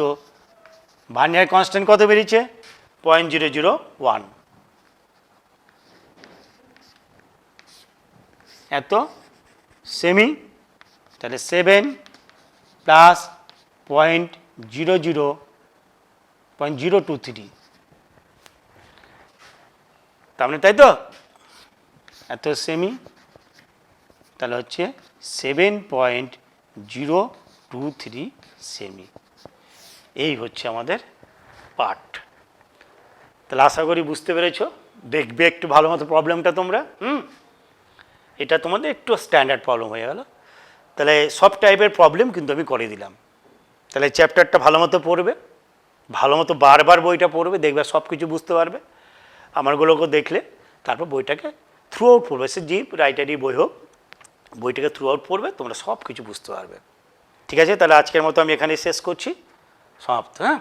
ভার্নিয়ার কনস্ট্যান্ট কত বেরিয়েছে 0.001 এত সেমি, তাহলে 7 প্লাস 0.023 তার মানে তাই তো, এত সেমি, তাহলে হচ্ছে 7.023 সেমি, এই হচ্ছে আমাদের পার্ট। তাহলে আশা করি বুঝতে পেরেছো, দেখবে একটু ভালো মতো প্রবলেমটা তোমরা, এটা তোমাদের একটু স্ট্যান্ডার্ড প্রবলেম হয়ে গেল। তাহলে সব টাইপের প্রবলেম কিন্তু আমি করে দিলাম। তাহলে চ্যাপ্টারটা ভালো মতো পড়বে, ভালো মতো বারবার বইটা পড়বে, দেখবে সব কিছু বুঝতে পারবে। আমারগুলোকে দেখলে তারপর বইটাকে থ্রু আউট পড়বে, সে যে রাইটারই বই হোক, বইটাকে থ্রু আউট পড়বে, তোমরা সব কিছু বুঝতে পারবে। ঠিক আছে, তাহলে আজকের মতো আমি এখানে শেষ করছি, সমাপ্ত। হ্যাঁ।